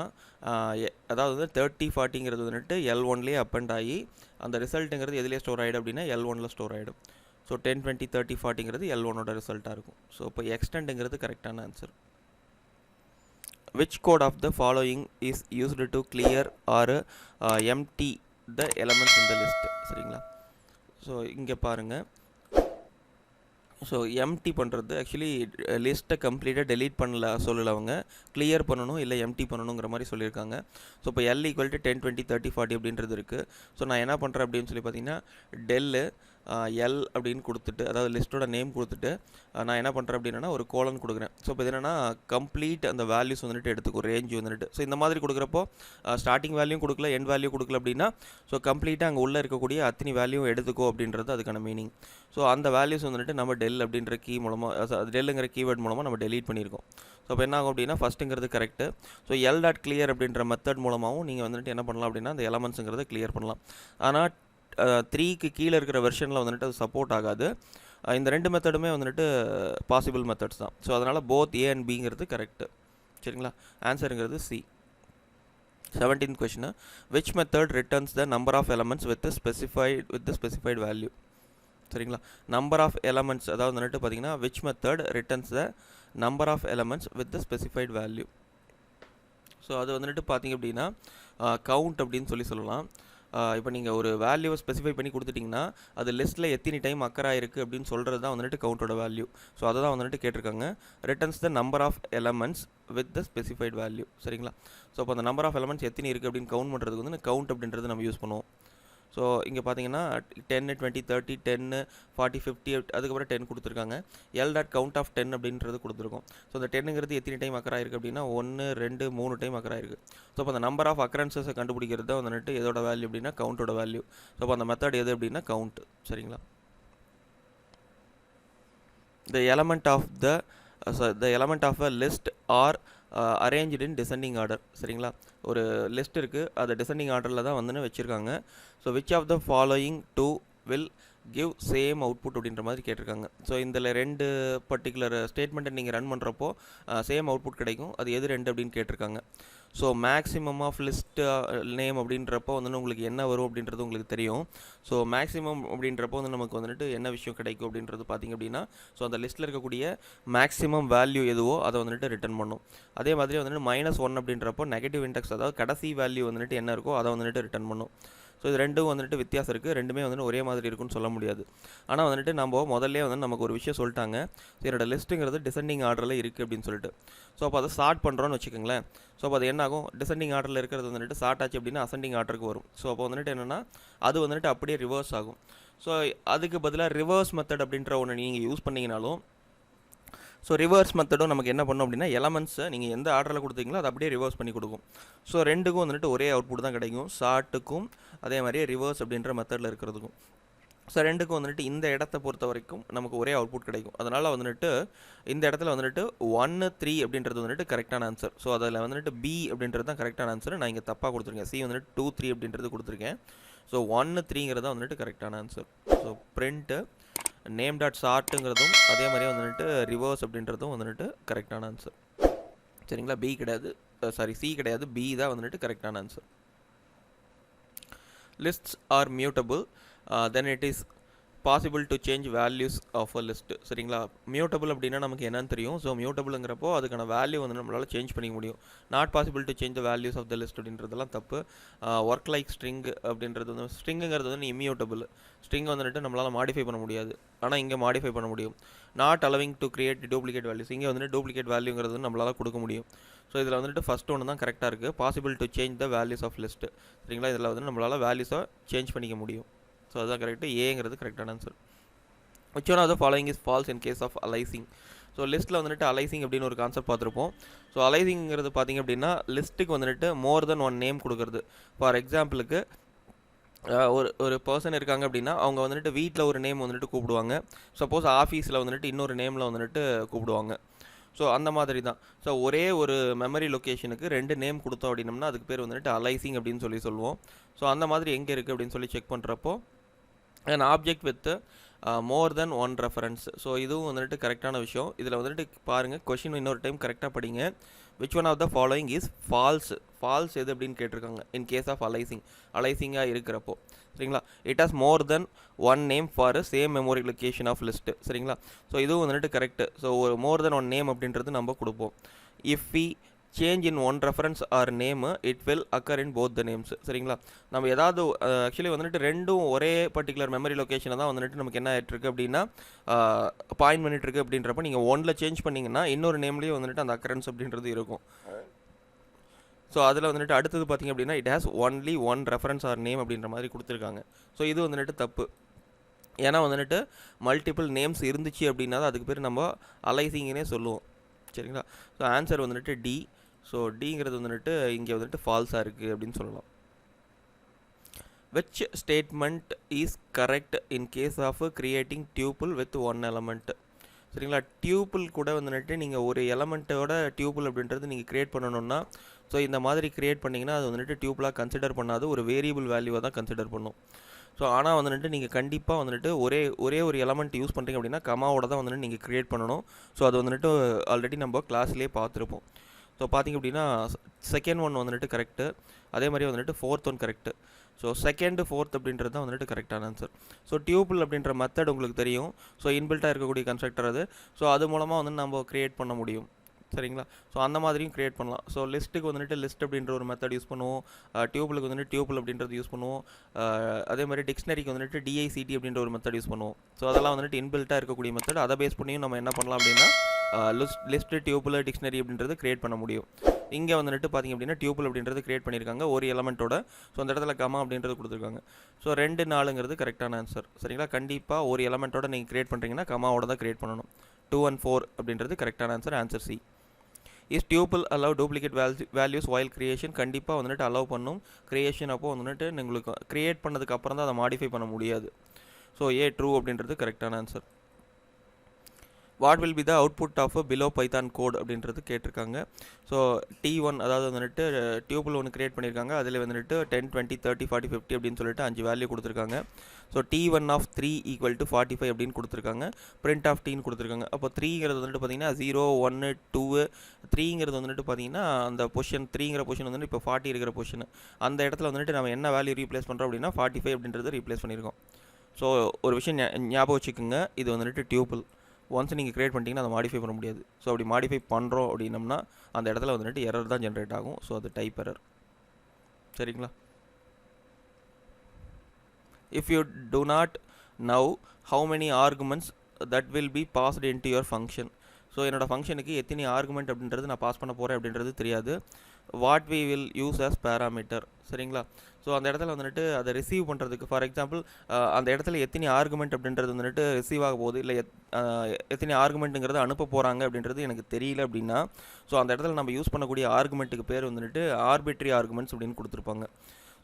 அதாவது 30 40ங்கிறது வந்துட்டு L1லேயே அப்பண்ட் ஆகி அந்த ரிசல்ட்டுங்கிறது எதுலேயே ஸ்டோர் ஆகிடும் அப்படின்னா L1ல் ஸ்டோர் ஆகிடும். ஸோ 10 20 30 40ங்கிறது L1ஓட ரிசல்ட்டாக இருக்கும். ஸோ இப்போ எக்ஸ்டெண்டுங்கிறது கரெக்டான answer. Which code of the following is used to clear or empty the elements in the list. சரிங்களா? ஸோ இங்கே பாருங்கள். ஸோ எம்டி பண்ணுறது ஆக்சுவலி லிஸ்ட்டை கம்ப்ளீட்டாக டெலீட் பண்ணல சொல்லலை, அவங்க கிளியர் பண்ணணும் இல்லை எம்டி பண்ணணுங்கிற மாதிரி சொல்லியிருக்காங்க. ஸோ இப்போ L = 10 20 30 40 அப்படின்றது இருக்குது. ஸோ நான் என்ன பண்ணுறேன் அப்படின்னு சொல்லி பார்த்தீங்கன்னா டெல்லு L அப்படின்னு கொடுத்துட்டு, அதாவது லிஸ்ட்டோட நேம் கொடுத்துட்டு நான் என்ன பண்ணுறேன் அப்படின்னா ஒரு கோலன் கொடுக்குறேன். ஸோ இப்போ இது என்னென்னா கம்ப்ளீட் அந்த வேல்யூஸ் வந்துட்டு எடுத்துக்கும், ரேஞ்ச் வந்துட்டு. ஸோ இந்த மாதிரி கொடுக்குறப்போ ஸ்டார்டிங் வேல்யூ கொடுக்கல, எண்ட் வேல்யூ கொடுக்கல அப்படின்னா ஸோ கம்ப்ளீட்டாக அங்கே உள்ளே இருக்கக்கூடிய அத்தனை வேல்யூ எடுத்துக்கோ அப்படின்றது அதுக்கான மீனிங். ஸோ அந்த வேல்யூஸ் வந்துட்டு நம்ம டெல் அப்படின்ற கீ மூலமாக, டெல்லுங்கிற கீவேர்ட் மூலமாக நம்ம டெலீட் பண்ணியிருக்கோம். ஸோ இப்போ என்ன ஆகும் அப்படின்னா ஃபஸ்ட்டுங்கிறது கரெக்டு. ஸோ L.clear அப்படின்ற மெத்தட் மூலமாகவும் நீங்கள் வந்துட்டு என்ன பண்ணலாம் அப்படின்னா அந்த எலமெண்ட்ஸுங்கிறத கிளியர் பண்ணலாம். ஆனால் 3க்கு கீழே இருக்கிற வெர்ஷனில் வந்துட்டு அது சப்போர்ட் ஆகாது. இந்த ரெண்டு மெத்தடுமே வந்துட்டு பாசிபிள் மெத்தட்ஸ் தான். ஸோ அதனால் போத் A and Bங்கிறது கரெக்டு. சரிங்களா? ஆன்சருங்கிறது C. 17th question, which method returns the number of elements with the specified value. சரிங்களா? நம்பர் ஆஃப் எலமெண்ட்ஸ், அதாவது வந்துட்டு பார்த்தீங்கன்னா which method returns the number of elements with the specified value. So அது வந்துட்டு பார்த்தீங்க அப்படின்னா count அப்படின்னு சொல்லலாம். இப்போ நீங்கள் ஒரு வேல்யூவை ஸ்பெசிஃபை பண்ணி கொடுத்துட்டிங்கன்னா அது லிஸ்ட்டில் எத்தனை டைம் அக்கர் ஆயிருக்கு அப்படின்னு சொல்கிறது தான் வந்துட்டு கவுண்டோட வேல்யூ. ஸோ அதை தான் வந்துட்டு கேட்டிருக்காங்க. Returns the number of elements with the specified value. சரிங்களா? ஸோ அப்போ அந்த நம்பர் ஆஃப் எலமெண்ட்ஸ் எத்தனை இருக்குது அப்படின்னு கவுண்ட் பண்ணுறதுக்கு வந்து கவுண்ட் அப்படின்றது நம்ம யூஸ் பண்ணுவோம். ஸோ இங்கே பார்த்தீங்கன்னா 10 20 30 10 40 50 அதுக்கப்புறம் 10 கொடுத்துருக்காங்க. L.count of 10 அப்படின்றது கொடுத்துருக்கோம். ஸோ அந்த 10ங்கிறது எத்தனை டைம் அக்கர் ஆயிருக்கு அப்படின்னா 1 2 3 டைம் அக்கர் ஆயிருக்கு. ஸோ அப்போ அந்த நம்பர் ஆஃப் அக்கரன்சஸை கண்டுபிடிக்கிறது தான் வந்துட்டு எதோட வேல்யூ அப்படின்னா கவுண்டோட வேல்யூ. ஸோ அப்போ அந்த மெத்தட் எது அப்படின்னா கவுண்ட். சரிங்களா? The element of a list are arranged in descending order. சரிங்களா? ஒரு லிஸ்ட் இருக்குது, அதை டிசெண்டிங் ஆர்டரில் தான் வந்து வச்சுருக்காங்க. So which of the following two will give same output அப்படின்ற மாதிரி கேட்டிருக்காங்க. ஸோ இதில் ரெண்டு பர்டிகுலர் ஸ்டேட்மெண்ட்டை நீங்கள் ரன் பண்ணுறப்போ சேம் அவுட்புட் கிடைக்கும். அது எது ரெண்டு அப்படின்னு கேட்டிருக்காங்க. So maximum of list name அப்படின்றப்போ வந்து உங்களுக்கு என்ன வரும் அப்படின்றது உங்களுக்கு தெரியும். ஸோ மேக்ஸிமம் அப்படின்றப்போ வந்து நமக்கு வந்துட்டு என்ன விஷயம் கிடைக்கும் அப்படின்றது பார்த்திங்க அப்படின்னா ஸோ அந்த லிஸ்ட்டில் இருக்கக்கூடிய மேக்ஸிமம் வேல்யூ எதுவோ அதை வந்துட்டு ரிட்டர்ன் பண்ணும். அதே மாதிரி வந்துட்டு -1 அப்படின்றப்போ நெகட்டிவ் இண்டெக்ஸ், அதாவது கடைசி வேல்யூ வந்துட்டு என்ன இருக்கோ அதை வந்துட்டு ரிட்டர்ன் பண்ணும். ஸோ இது ரெண்டும் வந்துட்டு வித்தியாசம் இருக்குது. ரெண்டுமே வந்துட்டு ஒரே மாதிரி இருக்குன்னு சொல்ல முடியாது. ஆனால் வந்துட்டு நம்ம முதல்ல வந்து நமக்கு ஒரு விஷயம் சொல்லிட்டாங்க, என்னோட லிஸ்ட்டுங்கிறது டிசெண்டிங் ஆர்டரில் இருக்குது அப்படின்னு சொல்லிட்டு. ஸோ அப்போ அதை ஸ்டார்ட் பண்ணுறோன்னு வச்சுக்கோங்களேன். ஸோ அப்போ அது என்ன ஆகும், டிசெண்டிங் ஆர்டரில் இருக்கிறது வந்துட்டு ஸ்டார்ட் ஆச்சு அப்படின்னா அசெண்டிங் ஆர்டருக்கு வரும். ஸோ அப்போ வந்துட்டு என்னென்னா அது வந்துட்டு அப்படியே ரிவர்ஸ் ஆகும். ஸோ அதுக்கு பதிலாக ரிவர்ஸ் மெத்தட் அப்படின்ற ஒன்று நீங்கள் யூஸ் பண்ணிங்கனாலும், ஸோ ரிவர்ஸ் மெத்தடும் நமக்கு என்ன பண்ணும் அப்படின்னா எலமெண்ட்ஸை நீங்கள் எந்த ஆர்டரில் கொடுத்தீங்களோ அதை அப்படியே ரிவர்ஸ் பண்ணி கொடுக்கும். ஸோ ரெண்டுக்கும் வந்துட்டு ஒரே அவுட்புட் தான் கிடைக்கும், ஷார்ட்டுக்கும் அதே மாதிரியே ரிவர்ஸ் அப்படின்ற மெத்தடில் இருக்கிறதுக்கும். ஸோ ரெண்டுக்கும் வந்துட்டு இந்த இடத்த பொறுத்த வரைக்கும் நமக்கு ஒரே அவுட்புட் கிடைக்கும். அதனால் வந்துட்டு இந்த இடத்துல வந்துட்டு 1 3 அப்படின்றது வந்துட்டு கரெக்டான ஆன்சர். ஸோ அதில் வந்துட்டு B அப்படின்றது தான் கரெக்டான ஆன்சர். நான் இங்கே தப்பாக கொடுத்துருக்கேன். C வந்துட்டு 2 3 அப்படின்றது கொடுத்துருக்கேன். ஸோ 1 3ங்கிறது தான் வந்துட்டு கரெக்டான ஆன்சர். ஸோ பிரிண்ட்டு name.sort அதே மாதிரி வந்துட்டு ரிவர்ஸ் அப்படின்றதும் வந்துட்டு கரெக்டான ஆன்சர். சரிங்களா? B கிடையாது, C கிடையாது, B தான் வந்துட்டு கரெக்டான answer. Lists are mutable, then it is possible to change values of a list. சரிங்களா? மியூட்டபிள் அப்படின்னா நமக்கு என்னன்னு தெரியும். ஸோ மியூட்டபிள்ங்கிறப்போ அதுக்கான வேல்யூ வந்து நம்மளால் சேஞ்ச் பண்ணிக்க முடியும். Not possible to change the values of the list அப்படின்றதெல்லாம் தப்பு. ஒர்க் லைக் ஸ்ட்ரிங் அப்படின்றது வந்து ஸ்ட்ரிங்குங்கிறது வந்து இம்மியூட்டபிள். ஸ்ட்ரிங் வந்துட்டு நம்மளால் மாடிஃபை பண்ண முடியாது, ஆனால் இங்கே மாடிஃபை பண்ண முடியும். Not allowing to create duplicate values, இங்கே வந்துட்டு டூப்ளிகேட் வேல்யூங்கிறது நம்மளால் கொடுக்க முடியும். ஸோ இதில் வந்துட்டு ஃபஸ்ட் ஒன்று தான் கரெக்டாக இருக்குது, possible to change the values of list. சரிங்களா? இதில் வந்து நம்மளால் வேல்யூஸை சேஞ்ச் பண்ணிக்க முடியும். ஸோ அதுதான் கரெக்டு, ஏங்கிறது கரெக்டான answer. which one of the following is false in case of aliasing. So லிஸ்ட்டில் வந்துட்டு அலைசிங் அப்படின்னு ஒரு கான்செப்ட் பார்த்துருப்போம். ஸோ அலைசிங்கிறது பார்த்திங்க அப்படின்னா லிஸ்ட்டுக்கு வந்துட்டு மோர் தென் ஒன் நேம் கொடுக்குறது. ஃபார் எக்ஸாம்பிளுக்கு ஒரு ஒரு பர்சன் இருக்காங்க அப்படின்னா அவங்க வந்துட்டு வீட்டில் ஒரு நேம் வந்துட்டு கூப்பிடுவாங்க. சப்போஸ் ஆஃபீஸில் வந்துட்டு இன்னொரு நேமில் வந்துட்டு கூப்பிடுவாங்க. ஸோ அந்த மாதிரி தான். ஸோ ஒரே ஒரு மெமரி லொக்கேஷனுக்கு 2 நேம் கொடுத்தோம் அப்படின்னம்னா அதுக்கு பேர் வந்துட்டு அலைசிங் அப்படின்னு சொல்லுவோம். ஸோ அந்த மாதிரி எங்கே இருக்குது அப்படின்னு சொல்லி செக் பண்ணுறப்போ an object with more then one reference. So இதுவும் வந்துட்டு கரெக்டான விஷயம். இதில் வந்துட்டு பாருங்கள், கொஷின் இன்னொரு டைம் கரெக்டாக படிங்க. Which one of the following is false. False எது அப்படின்னு கேட்டிருக்காங்க. இன் கேஸ் ஆஃப் அலைசிங்காக இருக்கிறப்போ சரிங்களா. It has more then one name for same memory location of list சரிங்களா. ஸோ இதுவும் வந்துட்டு கரெக்டு. ஸோ ஒரு மோர் தென் ஒன் நேம் அப்படின்றது நம்ம கொடுப்போம். If we change in one reference or name it will occur in both the names சரிங்களா. நம்ம ஏதாவது ஆக்சுவலி வந்துட்டு ரெண்டும் ஒரே பர்டிகுலர் மெமரி லொக்கேஷனை தான் வந்துட்டு நமக்கு என்ன ஆகிட்டுருக்கு அப்படின்னா பாயிண்ட் பண்ணிட்டுருக்கு. அப்படின்றப்ப நீங்கள் ஒன்றில் சேஞ்ச் பண்ணிங்கன்னா இன்னொரு நேம்லேயும் வந்துட்டு அந்த அக்கரன்ஸ் அப்படின்றது இருக்கும். ஸோ அதில் வந்துட்டு அடுத்தது பார்த்திங்க அப்படின்னா it has only one reference or name அப்படின்ற மாதிரி கொடுத்துருக்காங்க. ஸோ இது வந்துட்டு தப்பு. ஏன்னா வந்துட்டு மல்டிபிள் நேம்ஸ் இருந்துச்சு அப்படின்னா தான் அதுக்கு பேர் நம்ம அலைசிங்கனே சொல்லுவோம் சரிங்களா. ஸோ ஆன்சர் வந்துட்டு டி. ஸோ டிங்கிறது வந்துட்டு இங்கே வந்துட்டு ஃபால்ஸாக இருக்குது அப்படின்னு சொல்லலாம். Which statement is correct in case of creating tuple with one element சரிங்களா. டியூப்புள் கூட வந்துட்டு நீங்கள் ஒரு எலமெண்ட்டோட டியூப்புள் அப்படின்றது நீங்கள் க்ரியேட் பண்ணணுன்னா ஸோ இந்த மாதிரி க்ரியேட் பண்ணிங்கன்னா அது வந்துட்டு டியூப்புளாக கன்சிடர் பண்ணாது, ஒரு வேரியபிள் வேல்யூவாக தான் கன்சிடர் பண்ணும். ஸோ ஆனால் வந்துட்டு நீங்கள் கண்டிப்பாக வந்துட்டு ஒரே ஒரு எலமெண்ட் யூஸ் பண்ணுறீங்க அப்படின்னா கமாவோட தான் வந்துட்டு நீங்கள் க்ரியேட் பண்ணணும். ஸோ அது வந்துட்டு ஆல்ரெடி நம்ம கிளாஸ்லேயே பார்த்துருப்போம். ஸோ பார்த்திங்க அப்படின்னா செகண்ட் ஒன் வந்துட்டு கரெக்டு, அதே மாதிரி வந்துட்டு fourth one correct. So second fourth அப்படின்றது தான் வந்துட்டு கரெக்டான ஆன்சர். ஸோ டியூபிள் அப்படின்ற மெத்தட் உங்களுக்கு தெரியும். ஸோ இன்பில்ட்டாக இருக்கக்கூடிய கன்ஸ்ட்ரக்டர் அது. ஸோ அது மூலமாக வந்து நம்ம க்ரியேட் பண்ண முடியும் சரிங்களா. ஸோ அந்த மாதிரியும் க்ரியேட் பண்ணலாம். ஸோ லிஸ்ட்டுக்கு வந்துட்டு லிஸ்ட் அப்படின்ற ஒரு மெத்தட் யூஸ் பண்ணுவோம். டியூபிளுக்கு வந்துட்டு டியூபிள் அப்படின்றது யூஸ் பண்ணுவோம். அதே மாதிரி டிக்ஷனரிக்கு வந்துட்டு டிஐசிடி அப்படின்ற ஒரு மெத்தட் யூஸ் பண்ணுவோம். ஸோ அதெல்லாம் வந்துட்டு இன்பில்ட்டாக இருக்கக்கூடிய மெத்தட். அதை பேஸ் பண்ணியும் நம்ம என்ன பண்ணலாம் அப்படின்னா லிஸ்ட்டு டியூபிள் டிக்ஷனரி அப்படின்றது க்ரியேட் பண்ண முடியும். இங்கே வந்துட்டு பார்த்திங்க அப்படின்னா டியூபிள் அப்படின்றது க்ரியேட் பண்ணியிருக்காங்க ஒரு எலமெண்ட்டோட. ஸோ அந்த இடத்துல கமா அப்படின்றது கொடுத்துருக்காங்க. ஸோ 2 4ங்கிறது கரெக்டான ஆன்சர் சரிங்களா. கண்டிப்பாக ஒரு எலமெண்ட்டோட நீங்கள் க்ரியேட் பண்ணுறீங்கன்னா கமாவோட தான் க்ரியேட் பண்ணணும். 2 and 4 அப்படின்றது கரெக்டான answer. Answer C. Is tuple allow duplicate values while creation. கண்டிப்பாக வந்துட்டு அலோவ் பண்ணும். கிரியேஷன் அப்போ வந்துட்டு உங்களுக்கு க்ரியேட் பண்ணதுக்கு அப்புறம் தான் அதை மாடிஃபை பண்ண முடியாது. ஸோ ஏ ட்ரூ அப்படின்றது கரெக்டான answer. What will be the output of below Python code அப்படின்றது கேட்டிருக்காங்க. ஸோ T1 அதாவது வந்துட்டு டியூபிள் ஒன்று க்ரியேட் பண்ணியிருக்காங்க. அதில் வந்துட்டு 10 20 30 40 50 அப்படின்னு சொல்லிட்டு 5 வேல்யூ கொடுத்துருக்காங்க. ஸோ T1 of 3 = 45 அப்படின்னு கொடுத்துருக்காங்க. பிரிண்ட் ஆஃப் டீன்னு கொடுத்துருக்காங்க. அப்போ 3ங்கிறது வந்துட்டு பார்த்தீங்கன்னா 0 1 2 3ங்கிறது வந்துட்டு பார்த்தீங்கன்னா அந்த பொசிஷன் 3ங்கிற பொசிஷன் வந்துட்டு இப்போ 40 இருக்கிற பொசிஷன். அந்த இடத்துல வந்துட்டு நம்ம என்ன வேல்யூ ரீப்ளேஸ் பண்ணுறோம் அப்படின்னா 45 அப்படின்றது ரீப்ளேஸ் பண்ணியிருக்கோம். ஸோ ஒரு விஷயம் ஞாபகம் வச்சுக்கோங்க, இது வந்துட்டு டியூபிள். ஒன்ஸ் நீங்கள் க்ரியேட் பண்ணிட்டீங்கன்னா அதை மாடிஃபை பண்ண முடியாது. ஸோ அப்படி மாடிஃபை பண்ணுறோம் அப்படின்னம்னா அந்த இடத்துல வந்துட்டு எரர் தான் ஜென்ரேட் ஆகும். ஸோ அது டைப் எரர் சரிங்களா. If you do not know how many arguments that will be passed into your function. So என்னோடய ஃபங்க்ஷனுக்கு எத்தனை ஆர்குமெண்ட் அப்படின்றது நான் பாஸ் பண்ண போகிறேன் அப்படின்றது தெரியாது. What we will use as parameter சரிங்களா. ஸோ அந்த இடத்துல வந்துட்டு அதை ரிசீவ் பண்ணுறதுக்கு ஃபார் எக்ஸாம்பிள் அந்த இடத்துல எத்தனை ஆர்குமெண்ட் அப்படின்றது வந்துட்டு ரிசீவ் ஆக போகுது, இல்லை எத்தனை ஆர்குமெண்ட்டுங்கிறது அனுப்ப போகிறாங்க அப்படின்றது எனக்கு தெரியல அப்படின்னா ஸோ அந்த இடத்துல நம்ம யூஸ் பண்ணக்கூடிய ஆர்குமெண்ட்டுக்கு பேர் வந்துட்டு ஆர்பிட்ரி ஆர்குமெண்ட்ஸ் அப்படின்னு கொடுத்துருப்பாங்க.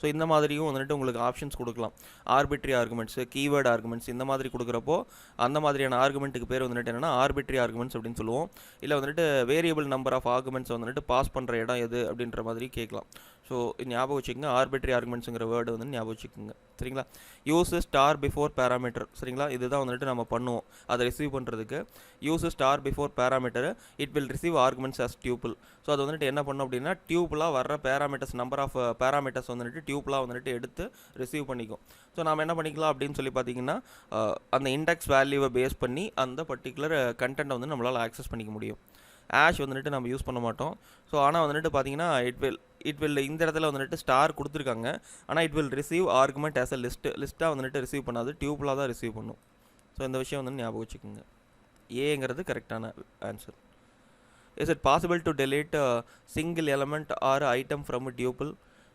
ஸோ இந்த மாதிரியும் வந்துட்டு உங்களுக்கு ஆப்ஷன்ஸ் கொடுக்கலாம். ஆர்பிட்ரி ஆர்குமெண்ட்ஸு, கீவேர்டு ஆர்குமெண்ட்ஸ் இந்த மாதிரி கொடுக்குறப்போ அந்த மாதிரியான ஆர்குமெண்ட்டுக்கு பேர் வந்துட்டு என்னென்னா ஆர்பிட்ரி ஆர்குமெண்ட்ஸ் அப்படின்னு சொல்லுவோம். இல்லை வந்துட்டு வேரியபிள் நம்பர் ஆஃப் ஆர்குமெண்ட்ஸ் வந்துட்டு பாஸ் பண்ணுற இடம் எது அப்படின்ற மாதிரி கேட்கலாம். ஸோ ஞாபகம் வச்சுக்கோங்க, ஆர்பிட்ரி ஆர்குமெண்ட்ஸுங்கிற வேர்டு வந்து ஞாபகம் வச்சுக்கோங்க சரிங்களா. யூஸ் ஸ்டார் பிஃபோர் பேராமீட்டர் சரிங்களா. இதுதான் வந்துட்டு நம்ம பண்ணுவோம் அதை ரிசீவ் பண்ணுறதுக்கு. Use star before parameter it will receive arguments as tuple. So அது வந்துட்டு என்ன பண்ணோம் அப்படின்னா டியூபிளாக வர்ற பேராமீட்டர்ஸ் நம்பர் ஆஃப் பேராமீட்டர்ஸ் வந்துட்டு டியூபிளாக வந்துட்டு எடுத்து ரிசீவ் பண்ணிக்கும். ஸோ நாம் என்ன பண்ணிக்கலாம் அப்படின்னு சொல்லி பார்த்தீங்கன்னா அந்த இண்டெக்ஸ் வேல்யூவை பேஸ் பண்ணி அந்த பர்டிகுலர் கண்டென்ட்டை வந்து நம்மளால் ஆக்சஸ் பண்ணிக்க முடியும். ஆஷ் வந்துட்டு நம்ம யூஸ் பண்ண மாட்டோம். ஸோ ஆனால் வந்துட்டு பார்த்தீங்கன்னா இட் வில் இந்த இடத்துல வந்துட்டு ஸ்டார் கொடுத்துருக்காங்க. ஆனால் it will receive argument as a லிஸ்ட்டாக வந்துட்டு ரிசீவ் பண்ணாது, டியூபிளாக தான் ரிசீவ் பண்ணும். ஸோ இந்த விஷயம் வந்து ஞாபகம் வச்சுக்கோங்க. ஏங்கிறது கரெக்டான answer. Is it possible to delete single element or item from tuple.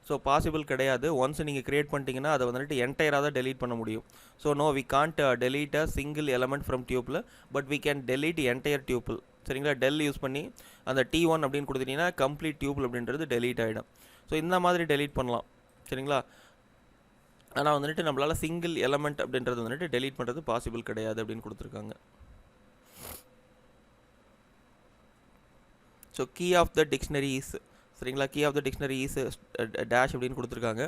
So possible கிடையாது. ஒன்ஸ் நீங்கள் க்ரியேட் பண்ணிட்டீங்கன்னா அதை வந்துட்டு என்டையராக தான் delete பண்ண முடியும். So no we can't delete a single element from tuple, but we can delete entire tuple சரிங்களா. டெல் யூஸ் பண்ணி அந்த T1 அப்படின்னு கொடுத்துட்டிங்கன்னா கம்ப்ளீட் டியூபிள் அப்படின்றது delete ஆகிடும். ஸோ இந்த மாதிரி delete பண்ணலாம் சரிங்களா. ஆனால் வந்துட்டு நம்மளால் சிங்கிள் எலமெண்ட் அப்படின்றது வந்துட்டு டெலீட் பண்ணுறது பாசிபிள் கிடையாது அப்படின்னு கொடுத்துருக்காங்க. So key of the dictionary is, சரிங்களா, key of the dictionary is dash அப்படின்னு கொடுத்துருக்காங்க.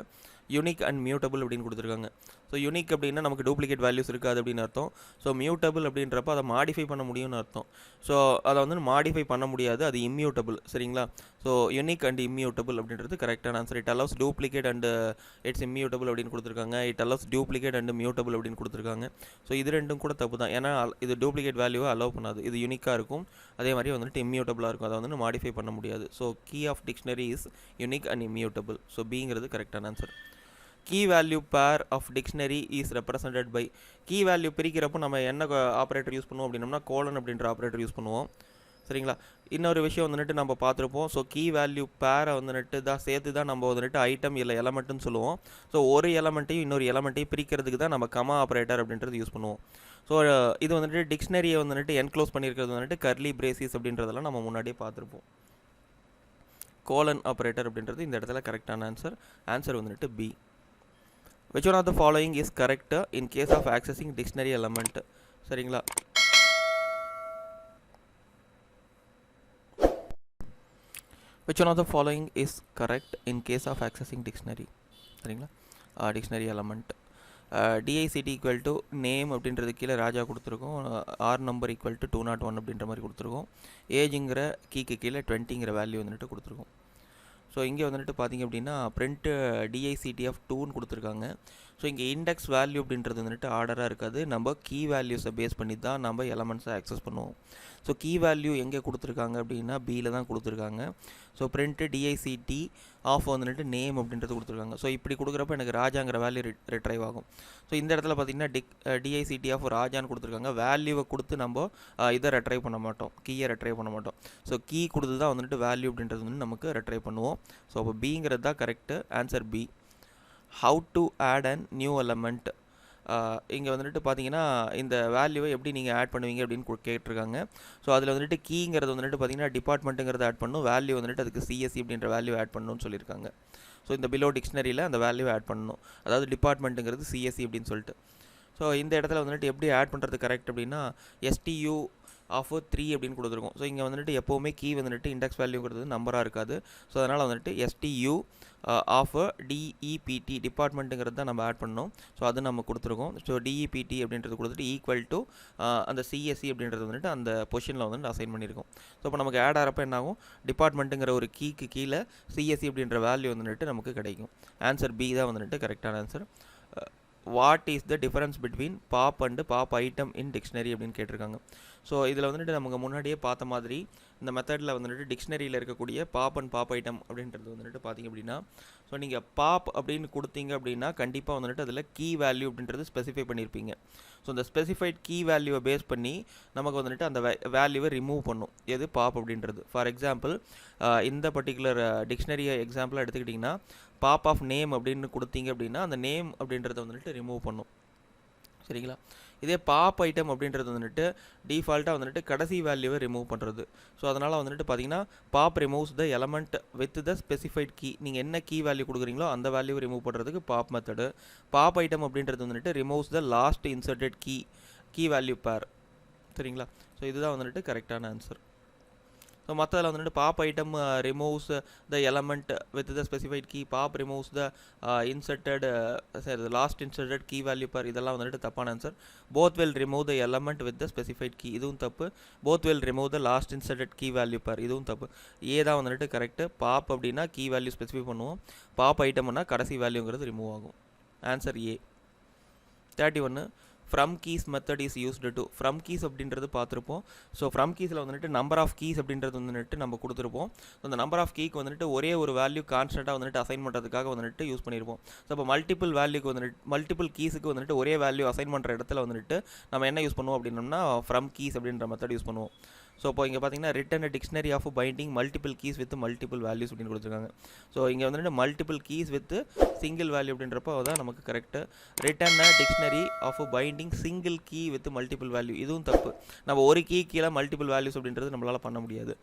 யூனிக் அண்ட் மியூட்டபிள் அப்படின்னு கொடுத்துருக்காங்க. ஸோ யூனிக் அப்படின்னா நமக்கு டூப்ளிகேட் வேல்யூஸ் இருக்காது அப்படின்னு அர்த்தம். ஸோ மியூட்டபிள் அப்படின்றப்ப அதை மாடிஃபை பண்ண முடியும்னு அர்த்தம். ஸோ அதை வந்து மாடிஃபை பண்ண முடியாது, அது இம்மியூட்டபிள், சரிங்களா. ஸோ யூனிக் அண்ட் இம்மியூட்டபிள் அப்படின்றது கரெக்டான answer. It allows duplicate and it's immutable அப்படின்னு கொடுத்துருக்காங்க. It allows duplicate and mutable அப்படின்னு கொடுத்துருக்காங்க. ஸோ இது ரெண்டும் கூட தப்பு தான். ஏன்னா இது டூப்ளிகேட் வேல்யூவை அலோவ் பண்ணாது. இது யூனிக்காக இருக்கும், அதே மாதிரி வந்துட்டு இம்மியூட்டபிளாக இருக்கும். அதை வந்து மாடிஃபை பண்ண முடியாது. So key of dictionary is unique and immutable. So பிங்கிறது கரெக்டான answer. Key value pair of dictionary is represented by, key value பிரிக்கிறப்போ நம்ம என்ன ஆப்ரேட்டர் யூஸ் பண்ணுவோம் அப்படின்னோம்னா கோலன் அப்படின்ற ஆப்ரேட்டர் யூஸ் பண்ணுவோம், சரிங்களா. இன்னொரு விஷயம் வந்துட்டு நம்ம பார்த்துருப்போம். ஸோ கீ வேல்யூ பேரை வந்துட்டு தான் சேர்த்து தான் நம்ம வந்துட்டு ஐட்டம் இல்லை எலமெண்ட்டுன்னு சொல்லுவோம். ஸோ ஒரு எலமெண்ட்டையும் இன்னொரு எலமெண்ட்டையும் பிரிக்கிறதுக்கு தான் நம்ம கமா ஆப்ரேட்டர் அப்படின்றது யூஸ் பண்ணுவோம். ஸோ இது வந்துட்டு டிக்ஷனரியை வந்துட்டு என்க்ளோஸ் பண்ணியிருக்கிறது வந்துட்டு கர்லி பிரேசிஸ் அப்படின்றதெல்லாம் நம்ம முன்னாடியே பார்த்துருப்போம். கோலன் ஆப்ரேட்டர் அப்படின்றது இந்த இடத்துல கரெக்டான ஆன்சர். ஆன்சர் வந்துட்டு B. Which one of the following is correct in case of accessing dictionary element, சரிங்களா. Which one of the following is correct in case of accessing dictionary, சரிங்களா, dictionary element. DICT equal to name அப்படின்றது கீழே ராஜா கொடுத்துருக்கோம். R number equal to 201 அப்படின்ற மாதிரி கொடுத்துருக்கோம். ஏஜுங்கிற கீக்கு கீழே 20ங்கிற value வந்துட்டு கொடுத்துருக்கோம். ஸோ இங்கே வந்துட்டு பார்த்திங்க அப்படின்னா பிரிண்ட் DICT ஆஃப் 2ன்னு கொடுத்துருக்காங்க. ஸோ இங்கே இண்டெக்ஸ் வேல்யூ அப்படின்றது வந்துட்டு ஆர்டராக இருக்காது, நம்ம கீ வேல்யூஸை பேஸ் பண்ணி தான் நம்ம எலமெண்ட்ஸை ஆக்சஸ் பண்ணுவோம். ஸோ கீ வேல்யூ எங்கே கொடுத்துருக்காங்க அப்படின்னா பியில் தான் கொடுத்துருக்காங்க. ஸோ பிரிண்ட் DICT ஆஃப் வந்துட்டு நேம் அப்படின்றது கொடுத்துருக்காங்க. ஸோ இப்படி கொடுக்குறப்ப எனக்கு ராஜாங்கிற வேல்யூ ரிட்ரைவ் ஆகும். ஸோ இந்த இடத்துல பார்த்திங்கன்னா DICT ஆஃப் ராஜான்னு கொடுத்துருக்காங்க. வேல்யூவை கொடுத்து நம்ம இதை ரெட்ரைவ் பண்ண மாட்டோம், கீயை ரெட்ரைவ் பண்ண மாட்டோம். ஸோ கீ கொடுத்து தான் வந்துட்டு வேல்யூ அப்படின்றது வந்து நமக்கு ரெட்ரைவ் பண்ணுவோம். ஸோ அப்போ பிங்கிறது தான் correct answer B. How to add and new element, இங்கே வந்துட்டு பார்த்தீங்கன்னா இந்த வேல்யூவை எப்படி நீங்கள் ஆட் பண்ணுவீங்க அப்படின்னு கேட்டிருக்காங்க. ஸோ அதில் வந்துட்டு கீங்கிறது வந்துட்டு பார்த்தீங்கன்னா டிபார்ட்மெண்ட்டுங்கிறத ஆட் பண்ணணும், வேல்யூ வந்துட்டு அதுக்கு CSE அப்படின்ற வேல்யூ ஆட் பண்ணணும்னு சொல்லியிருக்காங்க. ஸோ இந்த பிலோ டிக்ஷனரியில் அந்த வேல்யூ ஆட் பண்ணணும், அதாவது டிபார்ட்மெண்ட்டுங்கிறது CSE அப்படின்னு சொல்லிட்டு. ஸோ இந்த இடத்துல வந்துட்டு எப்படி ஆட் பண்ணுறது கரெக்ட் அப்படின்னா STU ஆஃப் 3 அப்படின்னு கொடுத்துருக்கோம். ஸோ இங்கே வந்துட்டு எப்போவுமே கீ வந்துட்டு இண்டெக்ஸ் வேல்யூங்கிறது நம்பராக இருக்காது. ஸோ அதனால் வந்துட்டு STU ஆஃப் DEPT டிபார்ட்மெண்ட்டுங்கிறது தான் நம்ம ஆட் பண்ணோம். ஸோ அது நம்ம கொடுத்துருக்கோம். ஸோ DEPT அப்படின்றது கொடுத்துட்டு ஈக்குவல் டு அந்த CSE அப்படின்றது வந்துட்டு அந்த பொசிஷனில் வந்துட்டு அசைன் பண்ணியிருக்கோம். ஸோ இப்போ நமக்கு ஆட் ஆகிறப்ப என்னாகும், டிபார்ட்மெண்ட்டுங்கிற ஒரு கீக்கு கீழே CSE அப்படின்ற வேல்யூ வந்துட்டு நமக்கு கிடைக்கும். ஆன்சர் பி தான் வந்துட்டு கரெக்டான answer. What is the difference between pop and pop item in dictionary அப்படின்னு கேட்டிருக்காங்க. ஸோ இதில் வந்துட்டு நமக்கு முன்னாடியே பார்த்த மாதிரி இந்த மெத்தடில் வந்துட்டு டிக்ஷனரியில் இருக்கக்கூடிய பாப் அண்ட் பாப் ஐட்டம் அப்படின்றது வந்துட்டு பார்த்திங்க அப்படின்னா, ஸோ நீங்கள் பாப் அப்படின்னு கொடுத்தீங்க அப்படின்னா கண்டிப்பாக வந்துட்டு அதில் கீ வேல்யூ அப்படின்றது ஸ்பெசிஃபை பண்ணியிருப்பீங்க. ஸோ இந்த ஸ்பெசிஃபைட் கீ வேல்யூவை பேஸ் பண்ணி நமக்கு வந்துட்டு அந்த வேல்யூவை ரிமூவ் பண்ணும், எது பாப் அப்படின்றது. ஃபார் எக்ஸாம்பிள் இந்த பர்டிகுலர் டிக்ஷனரியை எக்ஸாம்பிளாக எடுத்துக்கிட்டிங்கன்னா பாப் ஆஃப் நேம் அப்படின்னு கொடுத்தீங்க அப்படின்னா அந்த நேம் அப்படின்றத வந்துட்டு ரிமூவ் பண்ணும், சரிங்களா. இதே பாப் ஐட்டம் அப்படின்றது வந்துட்டு டிஃபால்ட்டாக வந்துட்டு கடைசி வேல்யூவை ரிமூவ் பண்ணுறது. ஸோ அதனால் வந்துட்டு பார்த்தீங்கன்னா pop removes the element with the specified key, நீங்கள் என்ன கீ வேல்யூ கொடுக்குறீங்களோ அந்த வேல்யூவை ரிமூவ் பண்ணுறதுக்கு பாப் மெத்தடு. பாப் ஐட்டம் அப்படின்றது வந்துட்டு removes the last inserted key value pair, சரிங்களா. ஸோ இதுதான் வந்துட்டு கரெக்டான ஆன்சர். ஸோ மற்றதில் வந்துட்டு pop item removes the element with the specified key, pop removes the inserted last inserted key value pair, இதெல்லாம் வந்துட்டு தப்பான ஆன்சர். Both will remove the element with the specified key, இதுவும் தப்பு. Both will remove the last inserted key value pair, இதுவும் தப்பு. A தான் வந்துட்டு கரெக்டு. பாப் அப்படின்னா கீ வேல்யூ ஸ்பெசிஃபை பண்ணுவோம், பாப் ஐட்டம்னா கடைசி வேல்யூங்கிறது ரிமூவ் ஆகும். Answer A. 31 from keys method is used to, from keys அப்படின்றது பார்த்துருப்போம். ஸோ ஃப்ரம் கீஸில் வந்துட்டு நம்பர் ஆஃப் கீஸ் அப்படின்றது வந்துட்டு நம்ம கொடுத்துருப்போம். ஸோ அந்த நம்பர் ஆஃப் கீக்கு வந்துட்டு ஒரே ஒரு வேல்யூ கான்ஸ்டண்ட்டாக வந்துட்டு அசைன் பண்ணுறதுக்காக வந்துட்டு யூஸ் பண்ணியிருப்போம். ஸோ இப்போ மல்டிபிள் வேல்யூக்கு வந்துட்டு மல்டிபிள் கீஸுக்கு வந்துட்டு ஒரே வேல்யூ அசைன் பண்ணுற இடத்துல வந்துட்டு நம்ம என்ன யூஸ் பண்ணுவோம் அப்படின்னோம்னா ஃப்ரம் கீஸ் அப்படின்ற மெத்தட் யூஸ் பண்ணுவோம். ஸோ இப்போ இங்கே பார்த்தீங்கன்னா return dictionary of binding multiple keys with multiple values அப்படின்னு கொடுத்துருக்காங்க. ஸோ இங்கே வந்துட்டு multiple keys with single value அப்படின்றப்போ அதுதான் நமக்கு correct. Return dictionary of binding single key with multiple value, இதுவும் தப்பு. நம்ம ஒரு கீ கீழே மல்டிபிள் வேல்யூஸ் அப்படின்றது நம்மளால் பண்ண முடியாது.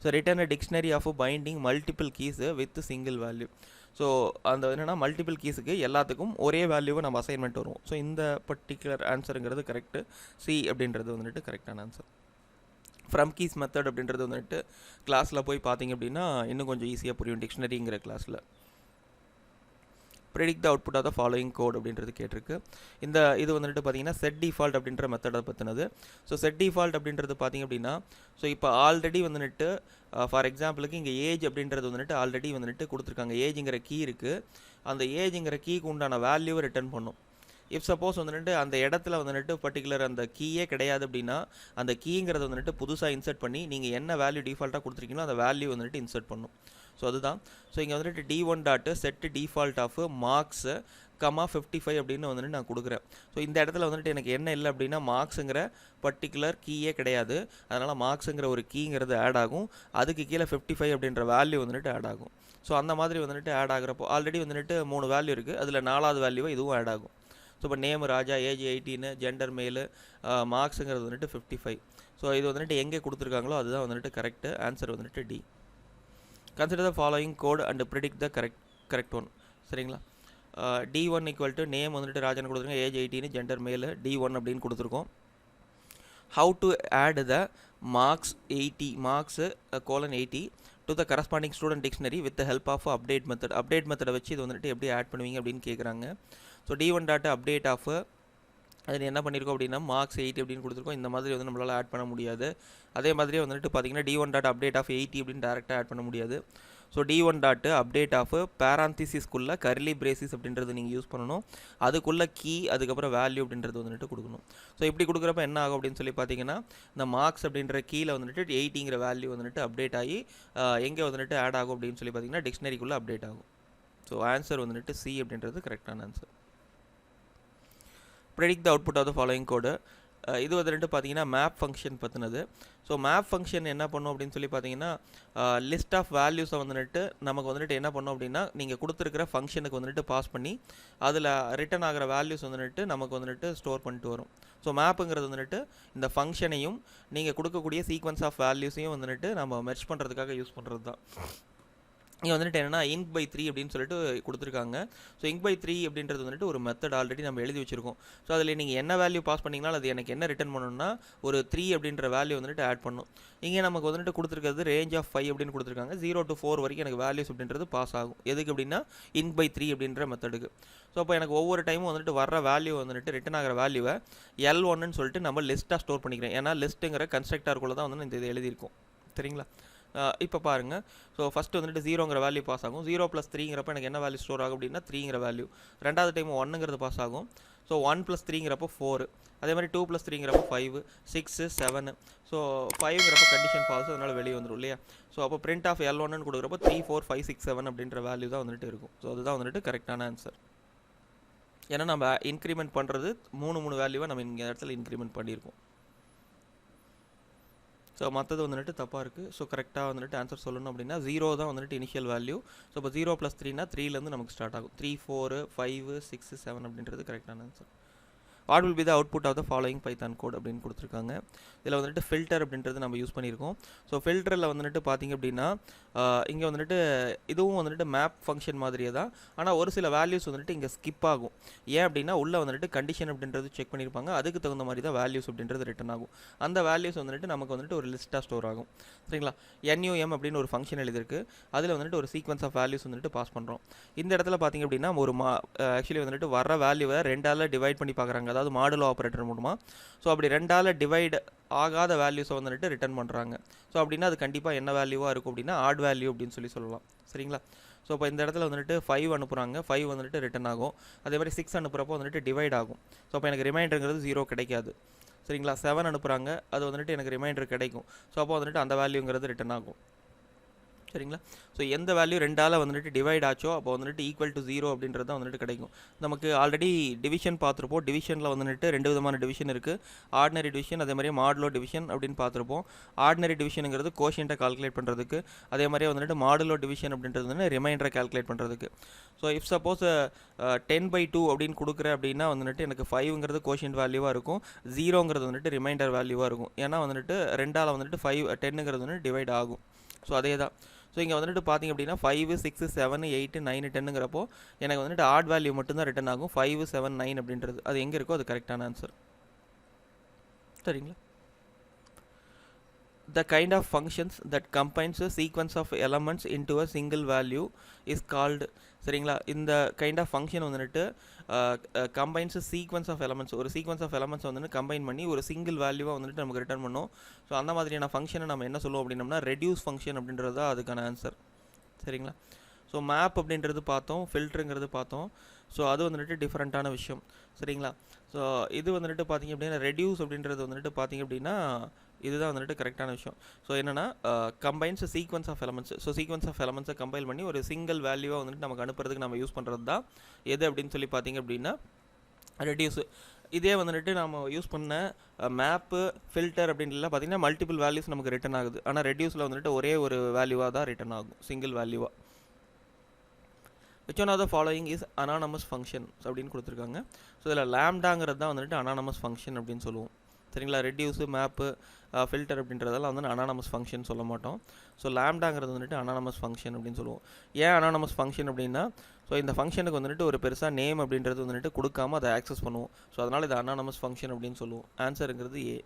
So return dictionary of binding multiple keys with single value. So அந்த என்னென்னா மல்டிபிள் கீஸுக்கு எல்லாத்துக்கும் ஒரே வேல்யூவை நம்ம அசைன்மெண்ட் வரும். ஸோ இந்த பர்டிகுலர் ஆன்சருங்கிறது கரெக்டு. சி அப்படின்றது வந்துட்டு கரெக்டான ஆன்சர். ஃப்ரம் கீஸ் மெத்தட் அப்படின்றது வந்துட்டு கிளாஸில் போய் பார்த்தீங்க அப்படின்னா இன்னும் கொஞ்சம் ஈஸியாக புரியும் டிக்ஷனரிங்கிற கிளாஸில். Predict the output of the following code அப்படின்றது கேட்டிருக்கு. இது வந்துட்டு பார்த்தீங்கன்னா செட் டிஃபால்ட் அப்படின்ற மெத்தடை பற்றினது. ஸோ செட் டிஃபால்ட் அப்படின்றது பார்த்தீங்க அப்படின்னா ஸோ இப்போ ஆல்ரெடி வந்துட்டு ஃபார் எக்ஸாம்பிளுக்கு இங்கே ஏஜ் அப்படின்றது வந்துட்டு ஆல்ரெடி வந்துட்டு கொடுத்துருக்காங்க. ஏஜுங்கிற கீ இருக்குது. அந்த ஏஜுங்கிற கீக்கு உண்டான வேல்யூவை ரிட்டர்ன் பண்ணும். இஃப் சப்போஸ் வந்துட்டு அந்த இடத்துல வந்துட்டு பர்டிகுலர் அந்த கீயே கிடையாது அப்படின்னா அந்த கீங்கிறத வந்துட்டு புதுசாக இன்சர்ட் பண்ணி நீங்கள் என்ன வேல்யூ டிஃபால்ட்டாக கொடுத்துருக்கீங்களோ அந்த வேல்யூ வந்துட்டு இன்சர்ட் பண்ணும். ஸோ அதுதான். ஸோ இங்கே வந்துட்டு d1 dot set default of marks comma 55 அப்படின்னு வந்துட்டு நான் கொடுக்குறேன். ஸோ இந்த இடத்துல வந்துட்டு எனக்கு என்ன இல்லை அப்படின்னா மார்க்ஸுங்கிற பர்டிகுலர் கீயே கிடையாது. அதனால் மார்க்ஸுங்கிற ஒரு கீங்கிறது ஆட் ஆகும். அதுக்கு கீழே 55 அப்படின்ற வேல்யூ வந்துட்டு ஆட் ஆகும். ஸோ அந்த மாதிரி வந்துட்டு ஆட் ஆகிறப்போ ஆல்ரெடி வந்துட்டு 3 வேல்யூ இருக்குது. அதில் 4வது வேல்யூவை இதுவும் ஆட் ஆகும். ஸோ இப்போ நேம் ராஜா, ஏஜ் 18, ஜெண்டர் மேலு, மார்க்ஸுங்கிறது வந்துட்டு 55. ஸோ இது வந்துட்டு எங்கே கொடுத்துருக்காங்களோ அதுதான் வந்துட்டு கரெக்டு. ஆன்சர் வந்துட்டு D. Consider the following code and predict the correct one. சரிங்களா? d1 ஈக்குவல் டு நேம் வந்துட்டு ராஜன் கொடுத்துருக்கோம், ஏஜ் 18, ஜெண்டர் மேலு, d1 அப்படின்னு கொடுத்துருக்கோம். How to add the marks 80 to the corresponding student dictionary with the help of update method. Update மெத்தடை வச்சு இது வந்துட்டு எப்படி ஆட் பண்ணுவீங்க அப்படின்னு கேட்குறாங்க. So d1 dot update of அதில் என்ன பண்ணியிருக்கோம் அப்படின்னா மார்க்ஸ் 80 அப்படின்னு கொடுத்துருக்கோம். இந்த மாதிரி வந்து நம்மளால் ஆட் பண்ண முடியாது. அதே மாதிரியே வந்துட்டு பார்த்தீங்கன்னா d1 டாட் அப்டேட் ஆஃப் 80 அப்படின்னு டேரெக்டாக ஆட் பண்ண முடியாது. So d1 dot update of பேராந்திசிஸ்க்குள்ளே கர்லி பிரேசிஸ் அப்படின்றது நீங்கள் யூஸ் பண்ணணும். அதுக்குள்ளே கீ அதுக்கப்புறம் வேல்யூ அப்படின்றது வந்துட்டு கொடுக்கணும். ஸோ இப்படி கொடுக்குறப்ப என்ன ஆகும் அப்படின்னு சொல்லி பார்த்தீங்கன்னா இந்த மார்க்ஸ் அப்படின்ற கீழே வந்துட்டு 80ங்கிற வேல்யூ வந்துட்டு அப்டேட் ஆகி எங்கே வந்துட்டு ஆட் ஆகும் அப்படின்னு சொல்லி பார்த்தீங்கன்னா டிக்ஷனரிக்குள்ளே அப்டேட் ஆகும். ஸோ ஆன்சர் வந்துட்டு சி அப்படின்றது கரெக்டான answer. Predict the output of the following code. இது வந்துட்டு பார்த்தீங்கன்னா மேப் ஃபங்க்ஷன் பற்றினது. ஸோ மேப் ஃபங்க்ஷன் என்ன பண்ணும் அப்படின்னு சொல்லி பார்த்தீங்கன்னா லிஸ்ட் ஆஃப் வேல்யூஸை வந்துட்டு நமக்கு வந்துட்டு என்ன பண்ணும் அப்படின்னா நீங்கள் கொடுத்துருக்கிற ஃபங்க்ஷனுக்கு வந்துட்டு பாஸ் பண்ணி அதில் ரிட்டன் ஆகிற வேல்யூஸ் வந்துட்டு நமக்கு வந்துட்டு ஸ்டோர் பண்ணிட்டு வரும். ஸோ மேப்புங்கிறது வந்துட்டு இந்த ஃபங்க்ஷனையும் நீங்கள் கொடுக்கக்கூடிய சீக்வன்ஸ் ஆஃப் வேல்யூஸையும் வந்துட்டு நம்ம மெர்ஜ் பண்ணுறதுக்காக யூஸ் பண்ணுறது தான். இங்கே வந்துட்டு என்னென்னா இன்க் பை 3 அப்படின்னு சொல்லிட்டு கொடுத்துருக்காங்க. ஸோ இன்க் பை 3 அப்படின்றது வந்துட்டு ஒரு மெத்தட் ஆல்ரெடி நம்ம எழுதி வச்சுருக்கோம். ஸோ அதில் நீங்கள் என்ன வேல்யூ பாஸ் பண்ணிங்கனாலும் அது எனக்கு என்ன ரிட்டர்ன் பண்ணணும்னா ஒரு 3 அப்படின்ற வேல்யூ வந்துட்டு ஆட் பண்ணும். இங்கே நமக்கு வந்துட்டு கொடுத்துருக்கிறது ரேஞ்ச் ஆஃப் 5 அப்படின்னு கொடுத்துருக்காங்க. 0 to 4 வரைக்கும் எனக்கு வேல்யூஸ் அப்படின்றது பாஸ் ஆகும். எதுக்கு அப்படின்னா இன்க் பை 3 அப்படின்ற மெத்தடுக்கு. ஸோ அப்போ எனக்கு ஒவ்வொரு டைமும் வந்துட்டு வர்ற வேல்யூ வந்துட்டு ரிட்டன் ஆகிற வேல்யூவை L1ன்னு சொல்லிட்டு நம்ம லிஸ்ட்டாக ஸ்டோர் பண்ணிக்கிறேன். ஏன்னா லிஸ்ட்டுங்கிற கன்ஸ்ட்ரக்டாருக்குள்ளே தான் வந்து இந்த இது எழுதியிருக்கும். சரிங்களா? இப்போ பாருங்கள். ஸோ ஃபஸ்ட்டு வந்துட்டு 0ங்கிற வேல்யூ பாஸ் ஆகும். 0 + 3ங்கிறப்ப எனக்கு என்ன வேல்யூ ஸ்டோர் ஆகும் அப்படின்னா 3ங்கிற வேல்யூ. ரெண்டாவது டைம் 1ங்கிறது பாஸ் ஆகும். ஸோ 1 + 3ங்கிறப்போ 4. அதே மாதிரி 2 + 3ங்கிறப்போ 5, 6, 7. ஸோ 5ங்கிறப்ப கண்டிஷன் ஃபால்ஸ், அதனால் வெளியே வந்துடும் இல்லையா? ஸோ அப்போ பிரிண்ட் ஆஃப் L1ன்னு கொடுக்குறப்போ 3, 4, 5, 6, 7 அப்படின்ற வேல்யூ தான் வந்துட்டு இருக்கும். ஸோ அதுதான் வந்துட்டு கரெக்டான ஆன்சர். ஏன்னா நம்ம இன்க்ரிமெண்ட் பண்ணுறது 3 வேல்யூவை நம்ம இங்கே இடத்துல இன்க்ரிமெண்ட் பண்ணியிருக்கோம். ஸோ மற்றது வந்துட்டு தப்பாக இருக்குது. ஸோ கரெக்டாக வந்துட்டு ஆன்சர் சொல்லணும் அப்படின்னா 0 தான் வந்துட்டு இனிஷியல் வேல்யூ. ஸோ இப்போ 0 + 3னா 3லேருந்து நமக்கு ஸ்டார்ட் ஆகும். 3, 4, 5, 6, 7 அப்படின்றது கரெக்டான answer. What will be the output of the following Python code அப்படின்னு கொடுத்துருக்காங்க. இதில் வந்துட்டு ஃபில்டர் அப்படின்றது நம்ம யூஸ் பண்ணியிருக்கோம். ஸோ ஃபில்டரில் வந்துட்டு பார்த்திங்க அப்படின்னா இங்கே வந்துட்டு இதுவும் வந்துட்டு மேப் ஃபங்க்ஷன் மாதிரியே தான். ஆனால் ஒரு சில வேல்யூஸ் வந்துட்டு இங்கே ஸ்கிப் ஆகும். ஏன் அப்படின்னா உள்ளே வந்துட்டு கண்டிஷன் அப்படின்றது செக் பண்ணியிருப்பாங்க. அதுக்கு தகுந்த மாதிரி தான் வேல்யூஸ் அப்படின்றது ரிட்டன் ஆகும். அந்த வேல்யூஸ் வந்துட்டு நமக்கு வந்துட்டு ஒரு லிஸ்ட்டாக ஸ்டோர் ஆகும். சரிங்களா? NUM அப்படின்னு ஒரு ஃபங்க்ஷன் எழுதிருக்கு. அதில் வந்துட்டு ஒரு சீக்வன்ஸ் ஆஃப் வேல்யூஸ் வந்துட்டு பாஸ் பண்ணுறோம். இந்த இடத்துல பார்த்திங்க அப்படின்னா ஒரு ஆக்சுவலி வந்துட்டு வர வேல்யூவை 2ஆல் டிவைட் பண்ணி பார்க்குறாங்க. அதாவது மாடுலோ ஆப்ரேட்டர் மூலமாக. ஸோ அப்படி 2ஆல் டிவைட் ஆகாத வேல்யூஸை வந்துட்டு ரிட்டர்ன் பண்ணுறாங்க. ஸோ அப்படின்னா அது கண்டிப்பாக என்ன வேல்யூவாக இருக்கும் அப்படின்னா ஆட் வேல்யூ அப்படின்னு சொல்லலாம். சரிங்களா? ஸோ இப்போ இந்த இடத்துல வந்துட்டு 5 அனுப்புகிறாங்க. 5 வந்துட்டு ரிட்டன் ஆகும். அதே மாதிரி 6 அனுப்புகிறப்போ வந்துட்டு டிவைட் ஆகும். ஸோ அப்போ எனக்கு ரிமைண்டருங்கிறது 0 கிடைக்காது. சரிங்களா? 7 அனுப்புகிறாங்க. அது வந்துட்டு எனக்கு ரிமைண்டர் கிடைக்கும். ஸோ அப்போ வந்துட்டு அந்த வேல்யூங்கிறது ரிட்டன் ஆகும். சரிங்களா? ஸோ எந்த வேல்யூ 2ஆல் வந்துட்டு டிவைட் ஆச்சோ அப்போ வந்துட்டு ஈக்குவல் டு 0 அப்படின்றது தான் வந்துட்டு கிடைக்கும். நமக்கு ஆல்ரெடி டிவிஷன் பார்த்துருப்போம். டிவிஷனில் வந்துட்டு 2 விதமான டிவிஷன் இருக்குது. ஆர்டினரி டிவிஷன், அதே மாதிரி மாடுலோ டிவிஷன் அப்படின்னு பார்த்துருப்போம். ஆர்டினரி டிவிஷனுங்கிறது கோஷியண்ட்டை கால்குலேட் பண்ணுறதுக்கு, அதே மாதிரியே வந்துட்டு மாடுலோ டிவிஷன் அப்படின்றது வந்து ரிமைண்டரை கால்குலேட் பண்ணுறதுக்கு. ஸோ இஃப் சப்போஸ் 10/2 அப்படின்னு கொடுக்குறேன் அப்படின்னா வந்துட்டு எனக்கு 5ங்கிறது கோஷியன்ட் வேல்யூவாக இருக்கும். 0ங்கிறது வந்துட்டு ரிமைண்டர் வேல்யூவாக இருக்கும். ஏன்னா வந்துட்டு 2ஆல் வந்துட்டு 10ங்கிறது வந்துட்டு டிவைட் ஆகும். ஸோ அதே தான். ஸோ இங்கே வந்துட்டு பார்த்திங்க அப்படின்னா 5 6 7 8 9 10ங்கிறப்போ எனக்கு வந்துட்டு ஆட் வேல்யூ மட்டும்தான் ரிட்டன் ஆகும். 5 7 9 அப்படின்றது அது எங்கே இருக்கோ அது கரெக்டான ஆன்சர். சரிங்களா? The kind of functions that combines a sequence of elements into a single value is called. சரிங்களா? இந்த கைண்ட் ஆஃப் ஃபங்க்ஷன் வந்துட்டு கம்பைன்ஸ் சீக்வன்ஸ் ஆஃப் எலமெண்ட்ஸ், ஒரு சீக்வன்ஸ் ஆஃப் எலமெண்ட்ஸ் வந்துட்டு கம்பைன் பண்ணி ஒரு சிங்கிள் வேல்யூவாக வந்துட்டு நமக்கு ரிட்டர்ன் பண்ணும். ஸோ அந்த மாதிரியான ஃபங்க்ஷனை நம்ம என்ன சொல்லுவோம் அப்படின்னம்னா ரெடியூஸ் ஃபங்க்ஷன் அப்படின்றது தான் அதுக்கான ஆன்சர். சரிங்களா? ஸோ மேப் அப்படின்றது பார்த்தோம், ஃபில்டருங்கிறது பார்த்தோம். ஸோ அது வந்துட்டு டிஃப்ரெண்ட்டான விஷயம். சரிங்களா? ஸோ இது வந்துட்டு பார்த்திங்க அப்படின்னா ரெடியூஸ் அப்படின்றது வந்துட்டு பார்த்திங்க அப்படின்னா இதுதான் வந்துட்டு கரெக்டான விஷயம். ஸோ என்னென்னா combines sequence of elements. So sequence of எலமெண்ட்ஸை கம்பைல் பண்ணி ஒரு சிங்கிள் வேல்யூவாக வந்துட்டு நமக்கு அனுப்புறதுக்கு நம்ம யூஸ் பண்ணுறது தான் எது அப்படின்னு சொல்லி பார்த்திங்க அப்படின்னா ரெடியூஸு. இதே வந்துட்டு நம்ம யூஸ் பண்ண மேப்பு ஃபில்டர் அப்படின்லாம் பார்த்திங்கன்னா மல்டிபிள் வேல்யூஸ் நமக்கு ரிட்டன் ஆகுது. ஆனால் ரெடியூஸில் வந்துட்டு ஒரே ஒரு வேல்யூவாக தான் ரிட்டன் ஆகும், சிங்கிள் வேல்யூவாக. Which one of the following is anonymous function அப்படின்னு கொடுத்துருக்காங்க. ஸோ இதில் லேம்டாங்கிறது தான் வந்துட்டு அனானமஸ் ஃபங்க்ஷன் அப்படின்னு சொல்லுவோம். சரிங்களா? ரெடியூஸு மேப்பு ஃபில்டர் அப்படின்றதெல்லாம் வந்து அனானமஸ் ஃபங்க்ஷன் சொல்ல மாட்டோம். ஸோ லேம்டாங்கிறது வந்துட்டு அனானமஸ் ஃபங்க்ஷன் அப்படின்னு சொல்லுவோம். ஏன் அனானமஸ் ஃபங்க்ஷன் அப்படின்னா ஸோ இந்த ஃபங்க்ஷனுக்கு வந்துட்டு ஒரு பெருசாக நேம் அப்படின்றது வந்துட்டு கொடுக்காம அதை ஆக்சஸ் பண்ணுவோம். ஸோ அதனால் இது அனானமஸ் ஃபங்க்ஷன் அப்படின்னு சொல்லுவோம். ஆன்சருங்கிறது A.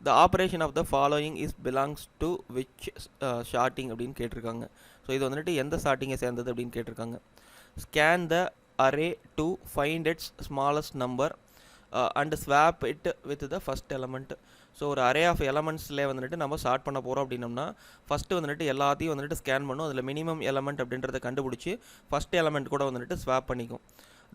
The operation of the following is belongs to which sorting அப்படின்னு கேட்டிருக்காங்க. ஸோ இது வந்துட்டு எந்த ஷார்ட்டிங்கை சேர்ந்தது அப்படின்னு கேட்டிருக்காங்க. Scan the array to find its smallest number and swap it with the first element. So ஒரு அரே ஆஃப் எலமெண்ட்ஸ்லேயே வந்துட்டு நம்ம ஸ்டார்ட் பண்ண போகிறோம் அப்படின்னம்னா ஃபஸ்ட்டு வந்துட்டு எல்லாத்தையும் வந்துட்டு ஸ்கேன் பண்ணும். அதில் மினிமம் எலமெண்ட் அப்படின்றத கண்டுபிடிச்சி ஃபஸ்ட் எலமெண்ட் கூட வந்துட்டு ஸ்வாப் பண்ணிக்கும்.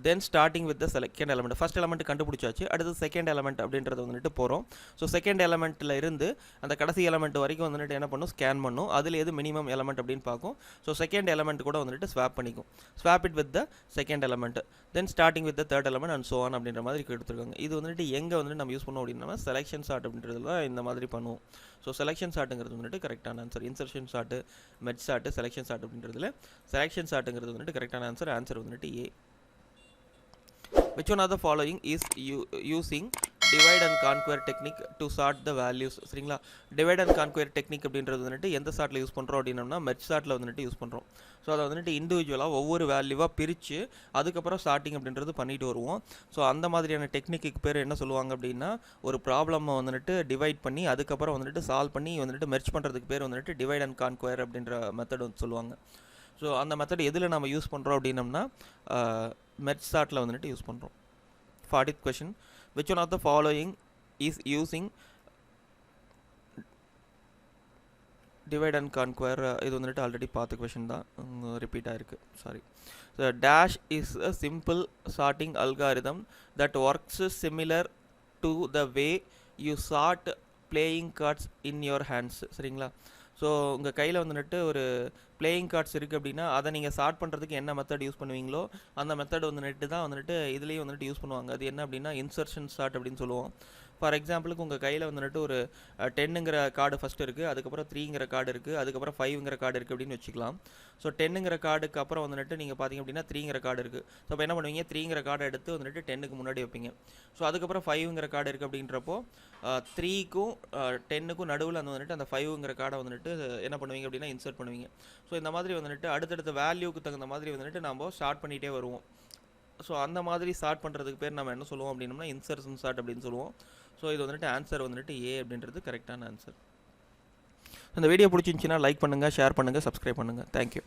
Then starting with the second element. First element கண்டுபிடிச்சாச்சு, அடுத்து செகண்ட் எலமெண்ட் அப்படின்றது வந்துட்டு போகிறோம். ஸோ செகண்ட் எலமெண்ட்டில் இருந்து அந்த கடைசி எலமெண்ட் வரைக்கும் வந்துட்டு என்ன பண்ணும், ஸ்கேன் பண்ணும். அதில் எது மினிமம் எலமெண்ட் அப்படின்னு பார்க்கும். ஸோ செகண்ட் எலமெண்ட் கூட வந்துட்டு ஸ்வாப் பண்ணிக்கும். Swap it with the second element, then starting with the third element and so on அப்படின்ற மாதிரி கொடுத்துருக்காங்க. இது வந்துட்டு எங்கே வந்துட்டு நம்ம யூஸ் பண்ணோம் அப்படின்னா செலெக்ஷன் சார்ட் அப்படின்றது தான் இந்த மாதிரி பண்ணுவோம். ஸோ செலெக்ஷன் சார்ட்டுங்கிறது வந்துட்டு கரெக்டான answer. Insertion sort, merge sort, selection sort அப்படின்றதுல செலெக்ஷன் சார்ட்டுங்கிறது வந்துட்டு கரெக்டான ஆன்சர். ஆன்சர் வந்துட்டு A. Which one of the following is using divide and conquer technique to sort the values? சரிங்களா? டிவைட் அண்ட் கான்குயர் டெக்னிக் அப்படின்றது வந்துட்டு எந்த சார்ட்டில் யூஸ் பண்ணுறோம் அப்படின்னம்னா மெர்ஜ் சார்ட்டில் வந்துட்டு யூஸ் பண்ணுறோம். ஸோ அதை வந்துட்டு இண்டிவிஜுவலாக ஒவ்வொரு வேல்யூவாக பிரித்து அதுக்கப்புறம் ஸ்டார்டிங் அப்படின்றது பண்ணிட்டு வருவோம். ஸோ அந்த மாதிரியான டெக்னிக்கு பேர் என்ன சொல்லுவாங்க அப்படின்னா ஒரு ப்ராப்ளமை வந்துட்டு டிவைட் பண்ணி அதுக்கப்புறம் வந்துட்டு சால்வ் பண்ணி வந்துட்டு மெர்ஜ் பண்ணுறதுக்கு பேர் வந்துட்டு டிவைட் அண்ட் கான்குயர் அப்படின்ற மெத்தட் வந்து சொல்லுவாங்க. ஸோ அந்த மெத்தட் எதில் நம்ம யூஸ் பண்ணுறோம் அப்படின்னம்னா மெர்ஜ் சார்ட்டில் வந்துட்டு யூஸ் பண்ணுறோம். 40th question. Which one of the following is using divide and conquer? இது வந்துட்டு ஆல்ரெடி பார்த்த கொஷின் தான், ரிப்பீட் ஆகிருக்கு, sorry. So dash is a simple sorting algorithm that works similar to the way you sort playing cards in your hands. சரிங்களா? So உங்கள் கையில் வந்துட்டு ஒரு பிளேயிங் கார்ட்ஸ் இருக்குது அப்படின்னா அதை நீங்கள் சார்ட் பண்ணுறதுக்கு என்ன மெத்தட் யூஸ் பண்ணுவீங்களோ அந்த மெத்தட் வந்துட்டு தான் வந்துட்டு இதுலேயும் வந்துட்டு யூஸ் பண்ணுவாங்க. அது என்ன அப்படின்னா இன்சர்ஷன் சார்ட் அப்படின்னு சொல்லுவோம். ஃபார் எக்ஸாம்பிளுக்கு உங்கள் கையில் வந்துட்டு ஒரு 10ங்கிற கார்டு ஃபஸ்ட்டு இருக்குது, அதுக்கப்புறம் 3ங்கிற கார்டு இருக்குது, அதுக்கப்புறம் 5ங்கிற கார்டு இருக்குது அப்படின்னு வச்சுக்கலாம். ஸோ 10ங்கிற கார்டுக்கு அப்புறம் வந்துட்டு நீங்கள் பார்த்திங்க அப்படின்னா 3ங்கிற கார்டு இருக்குது. ஸோ அப்போ என்ன பண்ணுவீங்க, 3ங்கிற கார்டை எடுத்து வந்துட்டு 10க்கு முன்னாடி வைப்பீங்க. ஸோ அதுக்கப்புறம் 5ங்கிற கார்டு இருக்குது அப்படின்றப்போ 3க்கும் 10க்கும் நடுவில் வந்துட்டு அந்த 5ங்கிற கார்டை வந்துட்டு என்ன பண்ணுவீங்க அப்படின்னா இன்சர்ட் பண்ணுவீங்க. ஸோ இந்த மாதிரி வந்துட்டு அடுத்தடுத்த வேல்யூக்கு தகுந்த மாதிரி வந்துட்டு நம்ம ஸ்டார்ட் பண்ணிகிட்டே வருவோம். ஸோ அந்த மாதிரி ஸ்டார்ட் பண்ணுறதுக்கு பேர் நம்ம என்ன சொல்லுவோம் அப்படின்னா இன்சர்ஷன் சார்ட் அப்படின்னு சொல்லுவோம். ஸோ இது வந்துட்டு ஆன்சர் வந்துட்டு ஏ அப்படின்றது கரெக்டான ஆன்சர். இந்த வீடியோ பிடிச்சிருந்துச்சின்னா லைக் பண்ணுங்கள், ஷேர் பண்ணுங்கள், சப்ஸ்கிரைப் பண்ணுங்கள். Thank you.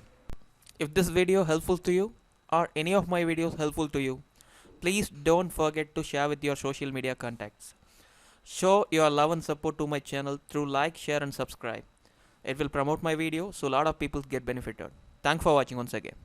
If this video helpful to you or any of my videos helpful to you, please don't forget to share with your social media contacts. Show your love and support to my channel through like, share and subscribe. It will promote my video so a lot of people get benefited. Thanks for watching once again.